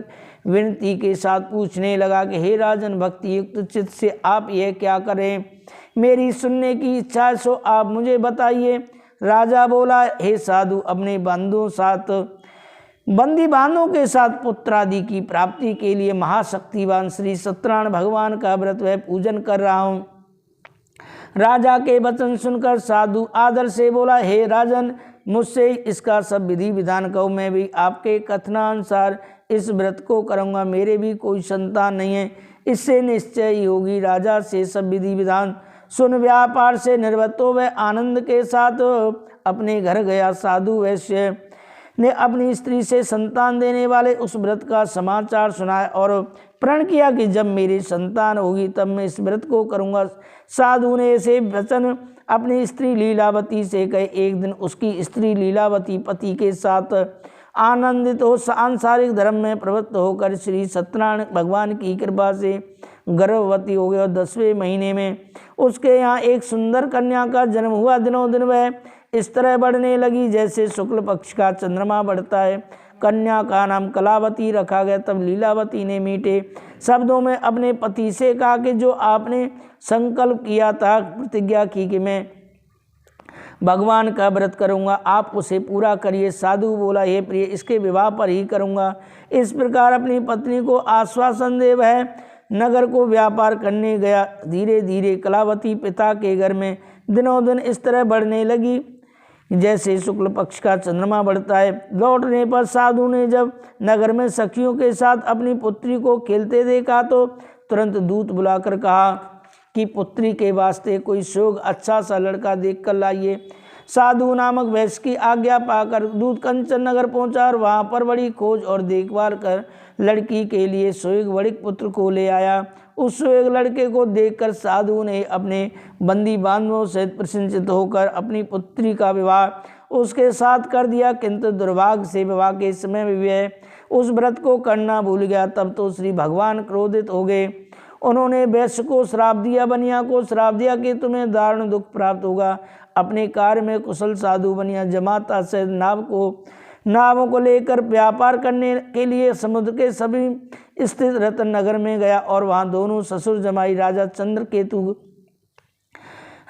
विनती के साथ पूछने लगा कि हे राजन, भक्ति युक्त चित्त से आप यह क्या करें? मेरी सुनने की इच्छा है, सो आप मुझे बताइए। राजा बोला, हे साधु, अपने बंदी बांधों के साथ पुत्र आदि की प्राप्ति के लिए महाशक्तिवान श्री सत्यनारायण भगवान का व्रत वह पूजन कर रहा हूँ। राजा के वचन सुनकर साधु आदर से बोला, हे राजन, मुझसे इसका सब विधि विधान कहो। मैं भी आपके कथनानुसार इस व्रत को करूँगा। मेरे भी कोई संतान नहीं है, इससे निश्चय ही होगी। राजा से सब विधि विधान सुन व्यापार से निवृत्त हो वह आनंद के साथ अपने घर गया। साधु वैश्य ने अपनी स्त्री से संतान देने वाले उस व्रत का समाचार सुनाया और प्रण किया कि जब मेरी संतान होगी तब मैं इस व्रत को करूँगा। साधु ने ऐसे वचन अपनी स्त्री लीलावती से कहे। एक दिन उसकी स्त्री लीलावती पति के साथ आनंदित हो सांसारिक धर्म में प्रवृत्त होकर श्री सत्यनारायण भगवान की कृपा से गर्भवती हो गई और 10वें महीने में उसके यहाँ एक सुंदर कन्या का जन्म हुआ। दिनों दिन वह इस तरह बढ़ने लगी जैसे शुक्ल पक्ष का चंद्रमा बढ़ता है। कन्या का नाम कलावती रखा गया। तब लीलावती ने मीठे शब्दों में अपने पति से कहा कि जो आपने संकल्प किया था, प्रतिज्ञा की कि मैं भगवान का व्रत करूंगा, आप उसे पूरा करिए। साधु बोला, हे प्रिय, इसके विवाह पर ही करूंगा। इस प्रकार अपनी पत्नी को आश्वासन दे वह नगर को व्यापार करने गया। धीरे धीरे कलावती पिता के घर में दिनों दिन इस तरह बढ़ने लगी जैसे शुक्ल पक्ष का चंद्रमा बढ़ता है। लौटने पर साधु ने जब नगर में सखियों के साथ अपनी पुत्री को खेलते देखा तो तुरंत दूत बुलाकर कहा कि पुत्री के वास्ते कोई शोक अच्छा सा लड़का देखकर लाइए। साधु नामक वैश्य की आज्ञा पाकर दूत कंचन नगर पहुंचा और वहां पर बड़ी खोज और देखभाल कर लड़की के लिए सुयोग वणिक पुत्र को ले आया। उस सुयोग लड़के को देखकर साधु ने अपने बंदी बांधवों से प्रसन्नचित्त होकर अपनी पुत्री का विवाह उसके साथ कर दिया। किंतु दुर्भाग्य से विवाह के समय में वह उस व्रत को करना भूल गया। तब तो श्री भगवान क्रोधित हो गए। उन्होंने वैश्य को श्राप दिया, बनिया को श्राप दिया कि तुम्हें दारुण दुख प्राप्त होगा। अपने कार्य में कुशल साधु बनिया जमाता से नावों को लेकर व्यापार करने के लिए समुद्र के सभी स्थित रतन नगर में गया और वहां दोनों ससुर जमाई राजा चंद्रकेतु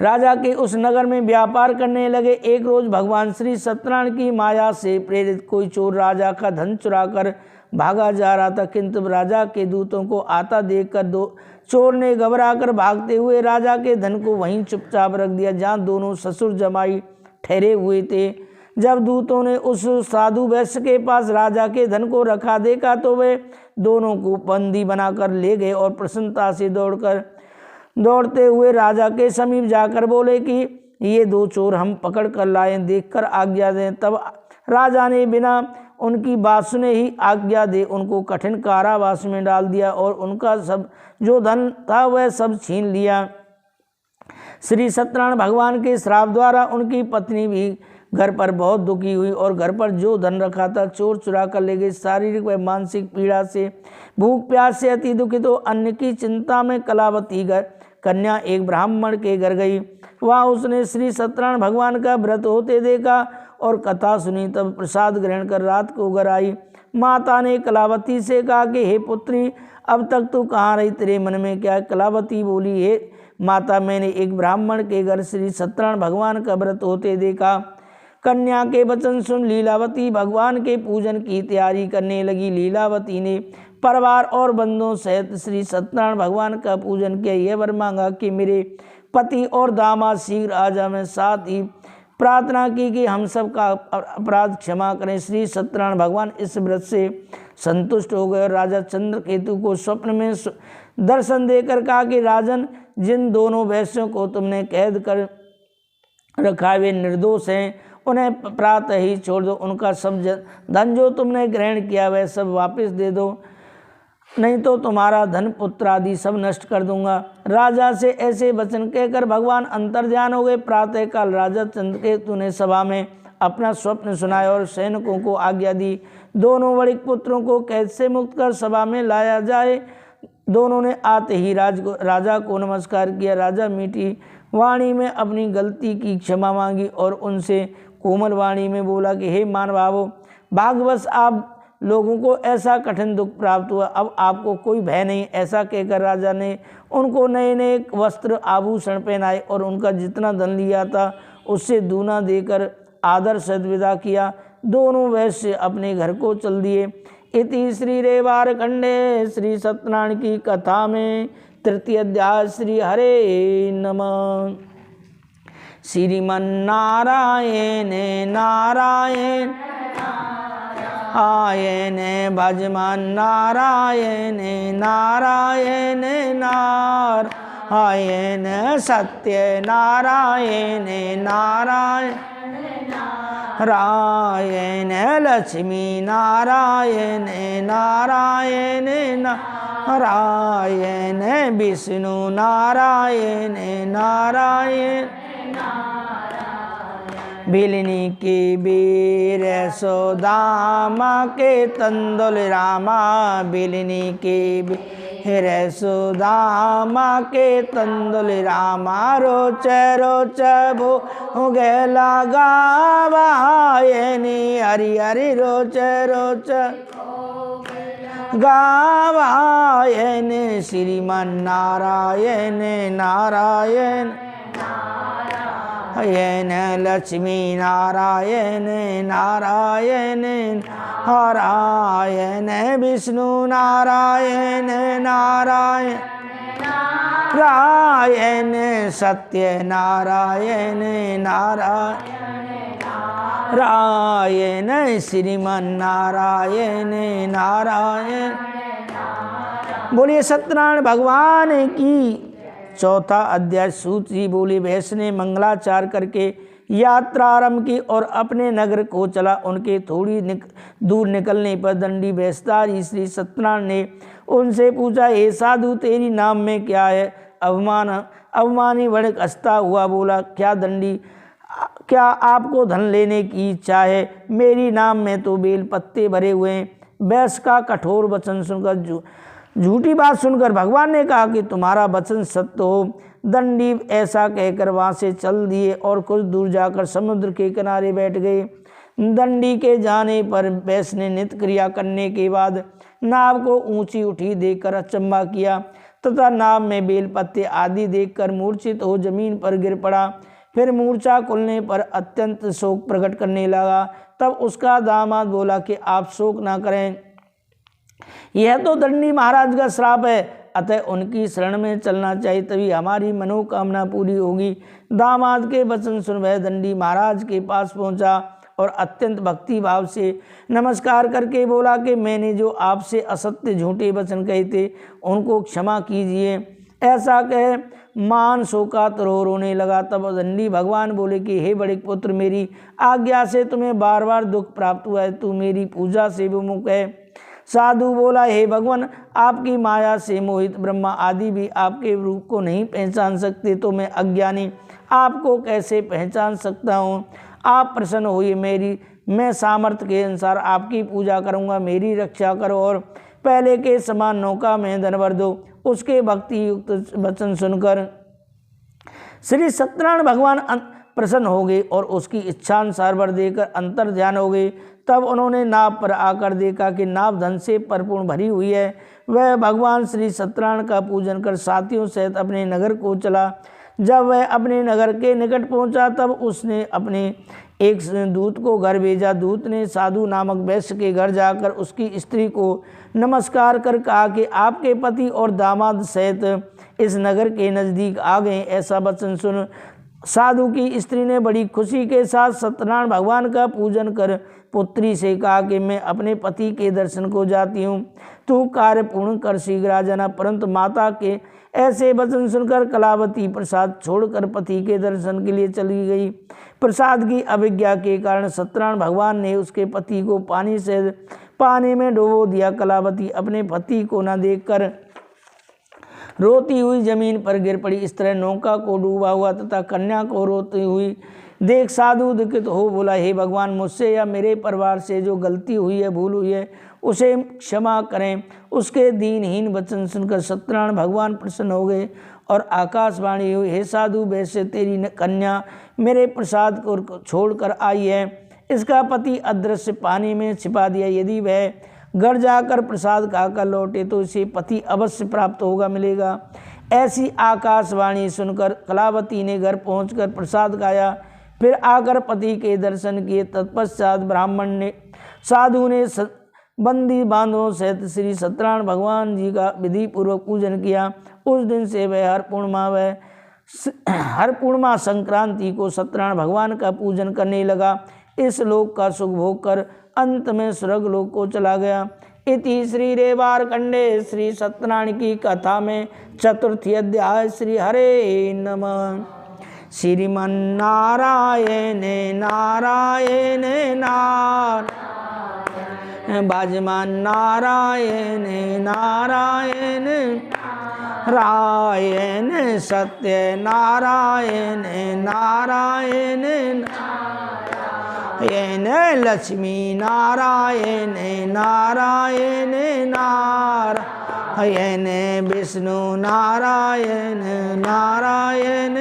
राजा के उस नगर में व्यापार करने लगे। एक रोज भगवान श्री सत्यनारायण की माया से प्रेरित कोई चोर राजा का धन चुराकर भागा जा रहा था। किंतु राजा के दूतों को आता देखकर दो चोर ने घबराकर भागते हुए राजा के धन को वहीं चुपचाप रख दिया जहां दोनों ससुर जमाई ठहरे हुए थे। जब दूतों ने उस साधु वैश्य के पास राजा के धन को रखा देखा तो वे दोनों को बंदी बनाकर ले गए और प्रसन्नता से दौड़ते हुए राजा के समीप जाकर बोले कि ये दो चोर हम पकड़ कर लाए, देखकर आज्ञा दें। तब राजा ने बिना उनकी बात सुने ही आज्ञा दे उनको कठिन कारावास में डाल दिया और उनका सब जो धन था वह सब छीन लिया। श्री सत्यनारायण भगवान के श्राप द्वारा उनकी पत्नी भी घर पर बहुत दुखी हुई और घर पर जो धन रखा था चोर चुरा कर ले गए। शारीरिक व मानसिक पीड़ा से, भूख प्यास से अति दुखित हो अन्न की चिंता में कलावती कन्या एक ब्राह्मण के घर गई। वहाँ उसने श्री सत्यनारायण भगवान का व्रत होते देखा और कथा सुनी। तब प्रसाद ग्रहण कर रात को घर आई। माता ने कलावती से कहा कि हे पुत्री, अब तक तू कहाँ रही, तेरे मन में क्या है? कलावती बोली, हे माता, मैंने एक ब्राह्मण के घर श्री सत्यनारायण भगवान का व्रत होते देखा। कन्या के वचन सुन लीलावती भगवान के पूजन की तैयारी करने लगी। लीलावती ने परिवार और बंधुओं सहित श्री सत्यनारायण भगवान का पूजन किया। यह वर मांगा कि मेरे पति और दामाद शीघ्र आ जाएं। साथ ही प्रार्थना की कि हम सब का अपराध क्षमा करें। श्री सत्यनारायण भगवान इस व्रत से संतुष्ट हो गए और राजा चंद्रकेतु को स्वप्न में दर्शन देकर कहा कि राजन, जिन दोनों वैश्यों को तुमने कैद कर रखा वे निर्दोष हैं, उन्हें प्रातः ही छोड़ दो। उनका सब धन जो तुमने ग्रहण किया वह सब वापस दे दो, नहीं तो तुम्हारा धन पुत्र आदि सब नष्ट कर दूंगा। राजा से ऐसे वचन कहकर भगवान अंतर्ध्यान हो गए। प्रातःकाल राजा चंद्रकेतु ने सभा में अपना स्वप्न सुनाया और सैनिकों को आज्ञा दी दोनों बड़े पुत्रों को कैद से मुक्त कर सभा में लाया जाए। दोनों ने आते ही राजा को नमस्कार किया। राजा मीठी वाणी में अपनी गलती की क्षमा मांगी और उनसे कोमल वाणी में बोला कि हे मानवाओ, भाग्यवश आप लोगों को ऐसा कठिन दुख प्राप्त हुआ, अब आपको कोई भय नहीं। ऐसा कहकर राजा ने उनको नए नए वस्त्र आभूषण पहनाए और उनका जितना धन लिया था उससे दूना देकर आदर सहित विदा किया। दोनों वैश्य अपने घर को चल दिए। इति श्री रेवार खंडे श्री सत्यनारायण की कथा में तृतीय अध्याय। श्री हरे नमः। श्रीमन्नारायण नारायण आयन भजमान नारायण नारायण नारायण सत्य नारायण नारायण रायण लक्ष्मी नारायण नारायण नारायण विष्णु नारायण नारायण बिलनी के बीर सुदामा के तंदुल रामा। बिलनी के बीर सुदामा के तंदुल रामा। रोच रोच भो गेला गावायनी हरि हरि रोच रोच गावायन श्रीमन नारायण नारायण नारायण लक्ष्मी नारायण नारायण नारायण विष्णु नारायण नारायण नारायण सत्य नारायण नारायण श्रीमन नारायण नारायण। बोलिए सत्यनारायण भगवान की। चौथा अध्याय। सूत जी बोले, वैश्य ने मंगलाचार करके यात्रा आरंभ की और अपने नगर को चला। उनके थोड़ी दूर निकलने पर दंडी बेस्तारी श्री सत्यनारायण ने उनसे पूछा, हे साधु, तेरी नाम में क्या है? अवमानी वणिक हंसता हुआ बोला, क्या दंडी, क्या आपको धन लेने की इच्छा है? मेरी नाम में तो बेल पत्ते भरे हुए हैं। वैश्य का कठोर वचन सुनकर, झूठी बात सुनकर भगवान ने कहा कि तुम्हारा वचन सत्य हो। दंडी ऐसा कहकर वहाँ से चल दिए और कुछ दूर जाकर समुद्र के किनारे बैठ गए। दंडी के जाने पर वैश्य ने नित्य क्रिया करने के बाद नाव को ऊंची उठी देखकर अचंभा किया तथा नाव में बेल पत्ते आदि देखकर मूर्छित हो जमीन पर गिर पड़ा। फिर मूर्छा खुलने पर अत्यंत शोक प्रकट करने लगा। तब उसका दामाद बोला कि आप शोक ना करें, यह तो दंडी महाराज का श्राप है, अतः उनकी शरण में चलना चाहिए, तभी हमारी मनोकामना पूरी होगी। दामाद के वचन सुन वह दंडी महाराज के पास पहुंचा और अत्यंत भक्ति भाव से नमस्कार करके बोला कि मैंने जो आपसे असत्य झूठे वचन कहे थे उनको क्षमा कीजिए। ऐसा कह मान शोकातुर रोने लगा। तब दंडी भगवान बोले कि हे बड़े पुत्र, मेरी आज्ञा से तुम्हें बार बार दुख प्राप्त हुआ है, तू मेरी पूजा से विमुख है। साधु बोला, हे भगवान, आपकी माया से मोहित ब्रह्मा आदि भी आपके रूप को नहीं पहचान सकते, तो मैं अज्ञानी आपको कैसे पहचान सकता हूँ? आप प्रसन्न होइए, मैं सामर्थ्य के अनुसार आपकी पूजा करूँगा, मेरी रक्षा करो और पहले के समान नौका में धन भर दो। उसके भक्ति युक्त वचन सुनकर श्री सत्यनारायण भगवान प्रसन्न हो गए और उसकी इच्छानुसार वर देकर अंतर ध्यान हो गए। तब उन्होंने नाव पर आकर देखा कि नाव धन से परिपूर्ण भरी हुई है। वह भगवान श्री सत्यनारायण का पूजन कर साथियों सहित अपने नगर को चला। जब वह अपने नगर के निकट पहुंचा तब उसने अपने एक दूत को घर भेजा। दूत ने साधु नामक वैश्य के घर जाकर उसकी स्त्री को नमस्कार कर कहा कि आपके पति और दामाद सहित इस नगर के नज़दीक आ गए। ऐसा वचन सुन साधु की स्त्री ने बड़ी खुशी के साथ सत्यनारायण भगवान का पूजन कर पुत्री से कहा कि मैं अपने पति के दर्शन को जाती हूँ, तू कार्य पूर्ण कर शीघ्र आ जाना। परंतु माता के ऐसे वचन सुनकर कलावती प्रसाद छोड़कर पति के दर्शन के लिए चली गई। प्रसाद की अवज्ञा के कारण सत्यनारायण भगवान ने उसके पति को पानी में डुबो दिया। कलावती अपने पति को न देखकर रोती हुई जमीन पर गिर पड़ी। इस तरह नौका को डूबा हुआ तथा कन्या को रोती हुई देख साधु दुखित हो बोला, हे भगवान, मुझसे या मेरे परिवार से जो गलती हुई है, भूल हुई है, उसे क्षमा करें। उसके दीनहीन वचन सुनकर सत्यनारायण भगवान प्रसन्न हो गए और आकाशवाणी हुई, हे साधु वैसे तेरी कन्या मेरे प्रसाद को छोड़कर आई है। इसका पति अदृश्य पानी में छिपा दिया। यदि वह घर जाकर प्रसाद खाकर लौटे तो इसे पति अवश्य प्राप्त होगा, मिलेगा। ऐसी आकाशवाणी सुनकर कलावती ने घर पहुंचकर प्रसाद खाया, फिर आकर पति के दर्शन किए। तत्पश्चात ब्राह्मण ने साधु ने बंदी बांधवों सहित श्री सत्यनारायण भगवान जी का विधि पूर्वक पूजन किया। उस दिन से वह हर पूर्णिमा संक्रांति को सत्यनारायण भगवान का पूजन करने लगा। इस लोक का सुख भोग कर अंत में स्वर्ग लोक को चला गया। इति श्री रेवारखंडे श्री सत्यनारायण की कथा में चतुर्थी अध्याय। श्री हरे नमः। श्रीमन्नारायण नारायण नारायण भजमान नारायण नारायण रायण सत्य नारायण नारायण नारायण लक्ष्मी नारायण नारायण नारायण विष्णु नारायण नारायण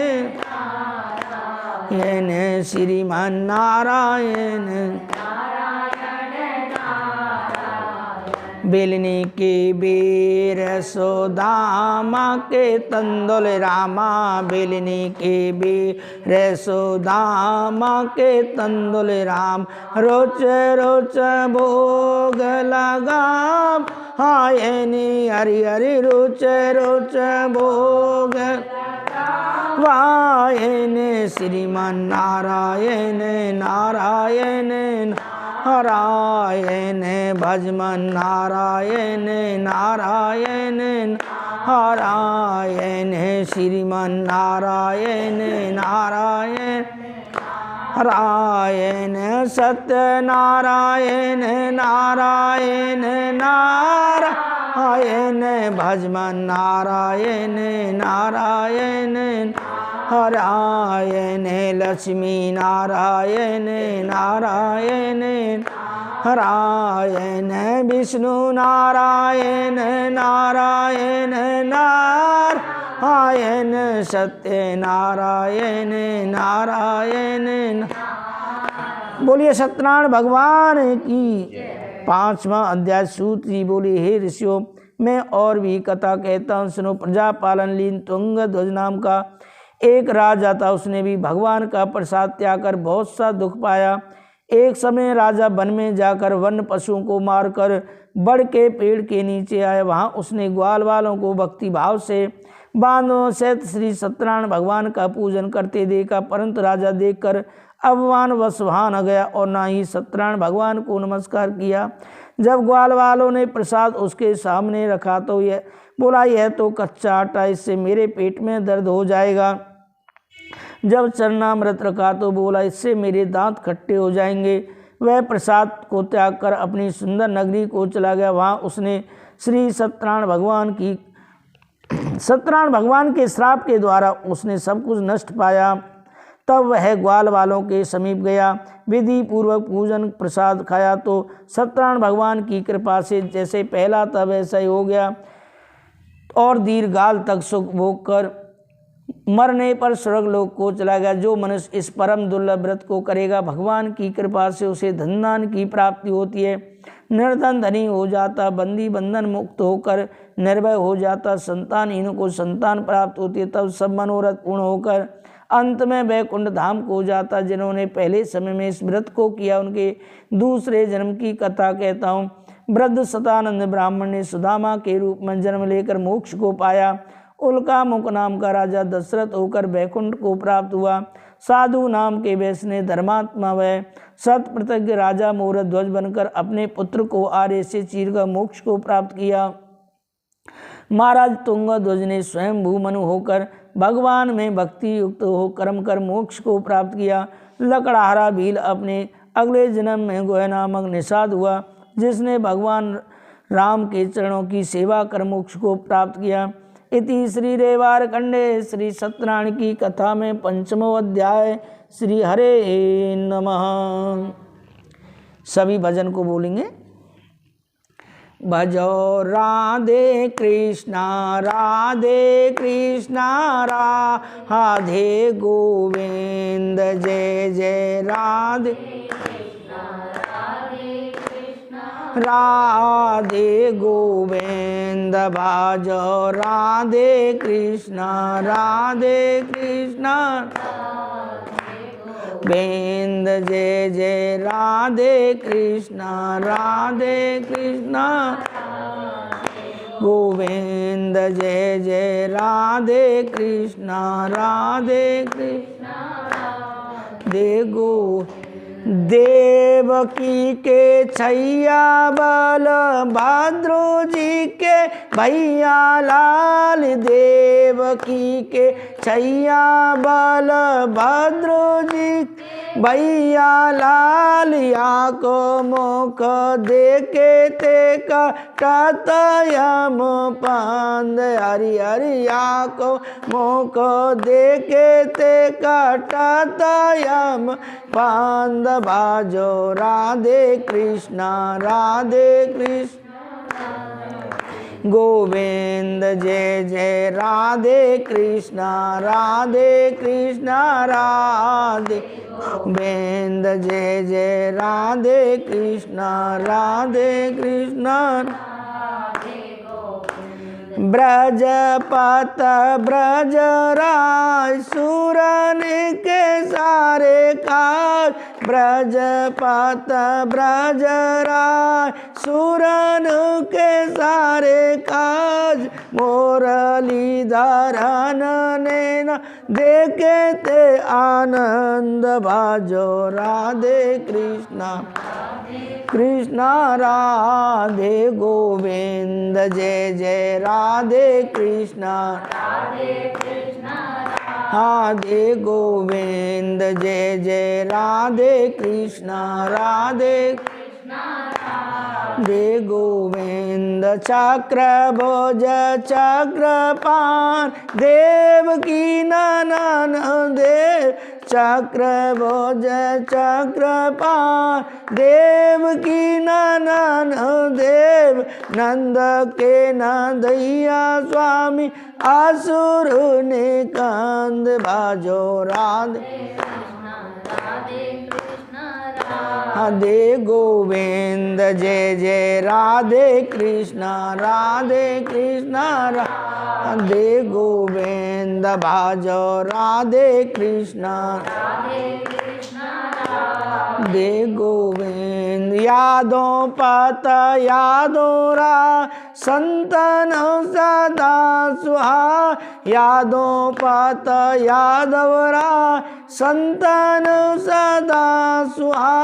श्रीमान नारायण बेलनी के बेर सोदामा के तंदुल रामा, बेलनी के बेर सोदामा के तंदुल राम, रोच रोच भोग लगा हायनी हरि हरि रोच रोच भोग वायन श्रीमान नारायण नारायण नारायण भजमन नारायण नारायण नारायण श्रीमान नारायण नारायण नारायण सत्य नारायण नारायण नारायण भजमन नारायण नारायण नारायण लक्ष्मी नारायण नारायण नारायण विष्णु नारायण नारायण नारायण सत्य नारायण नारायण। बोलिए सत्यनारायण भगवान की। 5वां अध्याय। सूत जी बोले, हे ऋषियों, मैं और भी कथा कहता हूँ, सुनो। प्रजापालन लीन तुंग ध्वज नाम का एक राजा था। उसने भी भगवान का प्रसाद त्याग कर बहुत सा दुख पाया। एक समय राजा वन में जाकर वन पशुओं को मारकर बड़ के पेड़ के नीचे आया। वहाँ उसने ग्वाल वालों को भक्ति भाव से बांधवों सहित श्री सत्यनारायण भगवान का पूजन करते देखा, परंतु राजा देखकर अवमानवश वहाँ न गया और न ही सत्यनारायण भगवान को नमस्कार किया। जब ग्वाल वालों ने प्रसाद उसके सामने रखा तो यह बोला, यह तो कच्चा आटा, इससे मेरे पेट में दर्द हो जाएगा। जब चरणामृत रखा तो बोला, इससे मेरे दांत खट्टे हो जाएंगे। वह प्रसाद को त्याग कर अपनी सुंदर नगरी को चला गया। वहाँ उसने श्री सत्यनारायण भगवान के श्राप के द्वारा उसने सब कुछ नष्ट पाया। तब वह ग्वाल वालों के समीप गया, विधि पूर्वक पूजन प्रसाद खाया तो सत्यनारायण भगवान की कृपा से जैसे पहला तब ऐसा ही हो गया और दीर्घकाल तक सुख भोग कर मरने पर स्वर्ग लोक को चला गया। जो मनुष्य इस परम दुर्लभ व्रत को करेगा, भगवान की कृपा से उसे धन दान की प्राप्ति होती है, निर्धन धनी हो जाता, बंदी बंधन मुक्त होकर निर्भय हो जाता, संतानहीनों को संतान प्राप्त होती है, तब सब मनोरथ पूर्ण होकर अंत में वैकुंठ धाम को जाता। जिन्होंने पहले समय में इस व्रत को किया उनके दूसरे जन्म की कथा कहता हूँ। वृद्ध सतानंद ब्राह्मण ने सुदामा के रूप में जन्म लेकर मोक्ष को पाया। उल्का मुख नाम का राजा दशरथ होकर वैकुंठ को प्राप्त हुआ। साधु नाम के वैश्य ने धर्मात्मा व सत प्रतिज्ञ राजा मोर ध्वज बनकर अपने पुत्र को आर्य से चीरकर मोक्ष को प्राप्त किया। महाराज तुंग ध्वज ने स्वयं भूमनु होकर भगवान में भक्ति युक्त हो कर्म कर मोक्ष को प्राप्त किया। लकड़हारा भील अपने अगले जन्म में गोह नामक निषाद हुआ, जिसने भगवान राम के चरणों की सेवा कर मोक्ष को प्राप्त किया। इति श्री रेवार खंडे श्री सत्यनारायण की कथा में पंचमो अध्याय। श्री हरे नमः। सभी भजन को बोलेंगे। भजो राधे कृष्णा राधे गोविंद जय जय राधे राधे गोविंद। भजो राधे कृष्णा गोविंद जय जय राधे कृष्णा गोविंद जय जय राधे कृष्णा देवकी के छैया बल भद्रो जी के भैया लाल। देवकी के छैया बल भद्रो जी भैया लाल। या को मुख देखे ते कटत यम पांद। हरि हरि या को मुख देखे ते कटत यम पांद। बाजो राधे कृष्णा गोविंद जय जय राधे कृष्णा गोविंद जय जय राधे कृष्णा ब्रजपत ब्रजराज सुरन के सारे काज। ब्रजपत ब्रजराज सुरन के सारे काज। मुरली धरन नैना देखे ते आनंद। बाजो राधे कृष्णा राधे गोविंद जय जय राधे कृष्णा राधे गोविंद जय जय राधे कृष्णा राधे गोविंद। चक्र भोज चक्रपाण देवकी ननन देव। चक्र भोज चक्रपाण देवकी ननन देव। नंद के नंदैया स्वामी असुर ने कंद। बाजो राधे गोविंद जय जय राधे कृष्णा राधे गोविंद। बाजो राधे कृष्णा राधे गोविंद। यादों पत यादों रा संतन सदा सुहा। यादों पत यादवरा संतन सदा सुहा।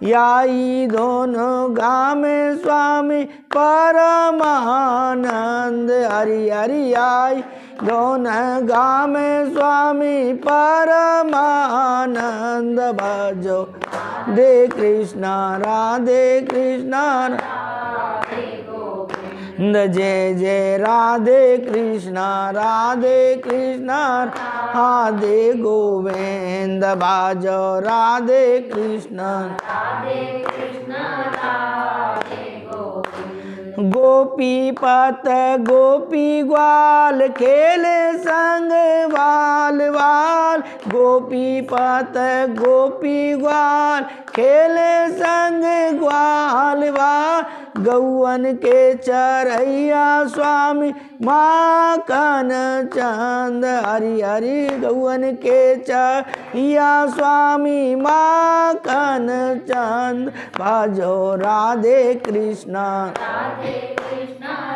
याई दोनों गामे स्वामी परमानंद। हरि हरि आई दोनों गामे स्वामी परमानंद। भजो दे कृष्णा राधे जय जय राधे कृष्णा राधे गोविंद बाजो राधे कृष्ण गोपी पत गोपी ग्वाल खेले संग वाल वाल गोपी पत गोपी ग्वाल खेले संग ग्वाल वाल गौवन के चरैया स्वामी माखन चंद हरि हरि गौवन के चरैया स्वामी माखन चंद बाजो राधे कृष्ण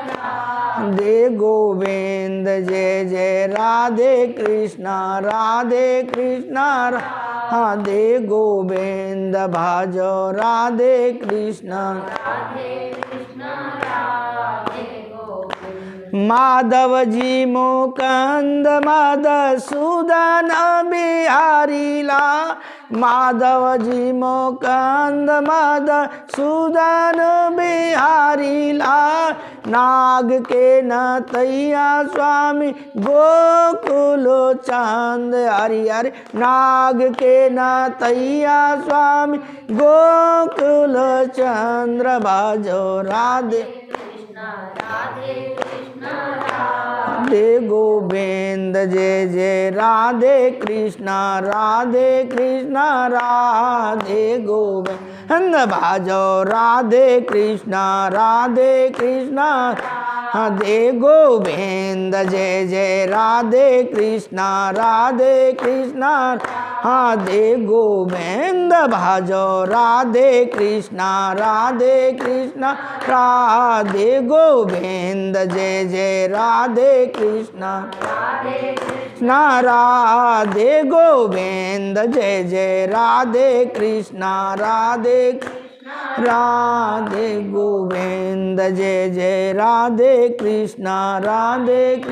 राधे गोविंद जय जय राधे कृष्ण राधे गोविंद भाजो राधे कृष्ण माधव जी मुकुंद मधुसूदन बिहारी लाल माधव जी मुकुंद मधुसूदन बिहारी लाल नाग के नतैया स्वामी गोकुल चंद हरि हरि नाग के नतैया स्वामी गोकुल चंद्र बाजो राधे राधे गोविंद जय जय राधे कृष्ण राधे गोविंद भाजो राधे कृष्ण राधे गोविंद जय जय राधे कृष्ण राधे गोविंद भाजो राधे कृष्ण राधे गोविंद जय जय राधे कृष्ण राधे गोविंद जय जय राधे कृष्ण राधे गोविंद जय जय राधे कृष्ण राधे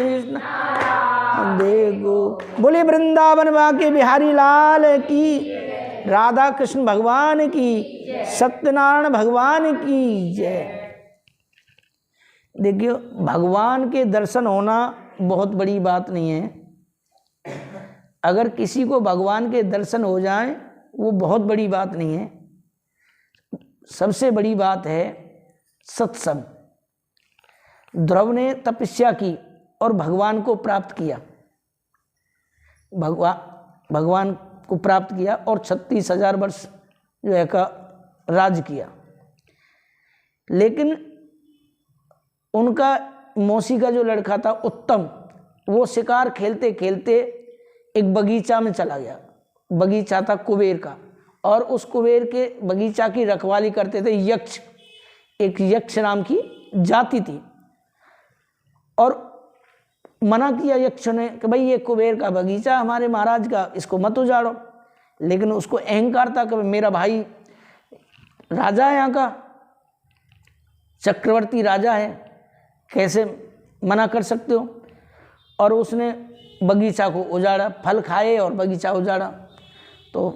गो बोले वृंदावन बाके बिहारी लाल की, राधा कृष्ण भगवान की, सत्यनारायण भगवान की जय। देखियो भगवान के दर्शन होना बहुत बड़ी बात नहीं है। अगर किसी को भगवान के दर्शन हो जाए वो बहुत बड़ी बात नहीं है। सबसे बड़ी बात है सत्संग। ध्रुव ने तपस्या की और भगवान को प्राप्त किया, भगवान को प्राप्त किया और 36,000 वर्ष जो है का राज किया। लेकिन उनका मौसी का जो लड़का था उत्तम, वो शिकार खेलते खेलते एक बगीचा में चला गया। बगीचा था कुबेर का और उस कुबेर के बगीचा की रखवाली करते थे यक्ष, एक यक्ष नाम की जाति थी। और मना किया यक्ष ने कि भाई ये कुबेर का बगीचा हमारे महाराज का, इसको मत उजाड़ो। लेकिन उसको अहंकार था कि मेरा भाई राजा है, यहाँ का चक्रवर्ती राजा है, कैसे मना कर सकते हो। और उसने बगीचा को उजाड़ा, फल खाए और बगीचा उजाड़ा। तो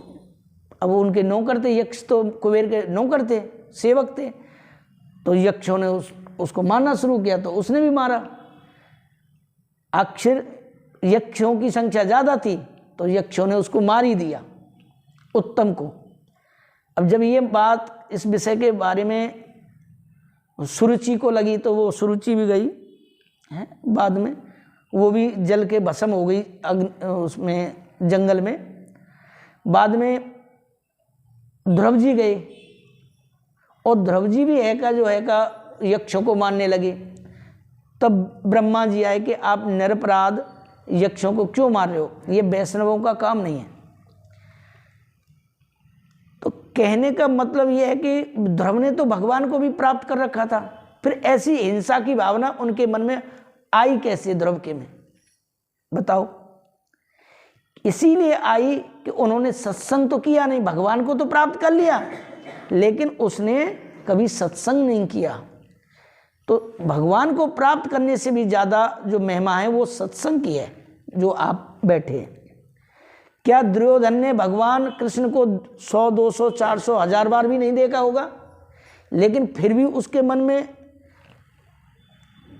अब उनके नौकर थे यक्ष, तो कुबेर के नौकर थे, सेवक थे। तो यक्षों ने उसको मारना शुरू किया, तो उसने भी मारा। आखिर यक्षों की संख्या ज़्यादा थी तो यक्षों ने उसको मार ही दिया, उत्तम को। अब जब ये बात इस विषय के बारे में सुरुचि को लगी तो वो सुरुचि भी गई है, बाद में वो भी जल के भस्म हो गई उसमें जंगल में। बाद में ध्रुव जी गए और ध्रुव जी भी है का जो है का यक्षों को मारने लगे। तब ब्रह्मा जी आए कि आप निरपराध यक्षों को क्यों मार रहे हो, ये वैष्णवों का काम नहीं है। तो कहने का मतलब ये है कि ध्रुव ने तो भगवान को भी प्राप्त कर रखा था, फिर ऐसी हिंसा की भावना उनके मन में आई कैसे ध्रुव के में, बताओ। इसीलिए आई कि उन्होंने सत्संग तो किया नहीं, भगवान को तो प्राप्त कर लिया लेकिन उसने कभी सत्संग नहीं किया। तो भगवान को प्राप्त करने से भी ज़्यादा जो महिमा है वो सत्संग की है, जो आप बैठे। क्या दुर्योधन ने भगवान कृष्ण को 100, 200, 400, 1000 बार भी नहीं देखा होगा, लेकिन फिर भी उसके मन में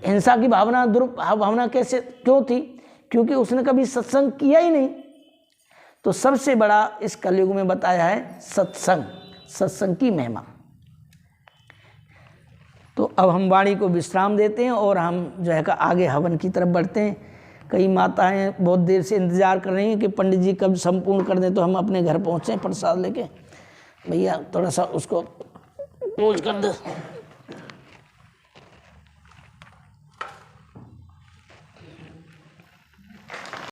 हिंसा की भावना, दुर्भावना कैसे क्यों थी? क्योंकि उसने कभी सत्संग किया ही नहीं। तो सबसे बड़ा इस कलयुग में बताया है सत्संग, सत्संग की महिमा। तो अब हम वाणी को विश्राम देते हैं और हम जो है आगे हवन की तरफ बढ़ते हैं। कई माताएं बहुत देर से इंतज़ार कर रही हैं कि पंडित जी कब संपूर्ण कर दें तो हम अपने घर पहुँचें प्रसाद लेके। भैया थोड़ा सा उसको क्लोज कर दे।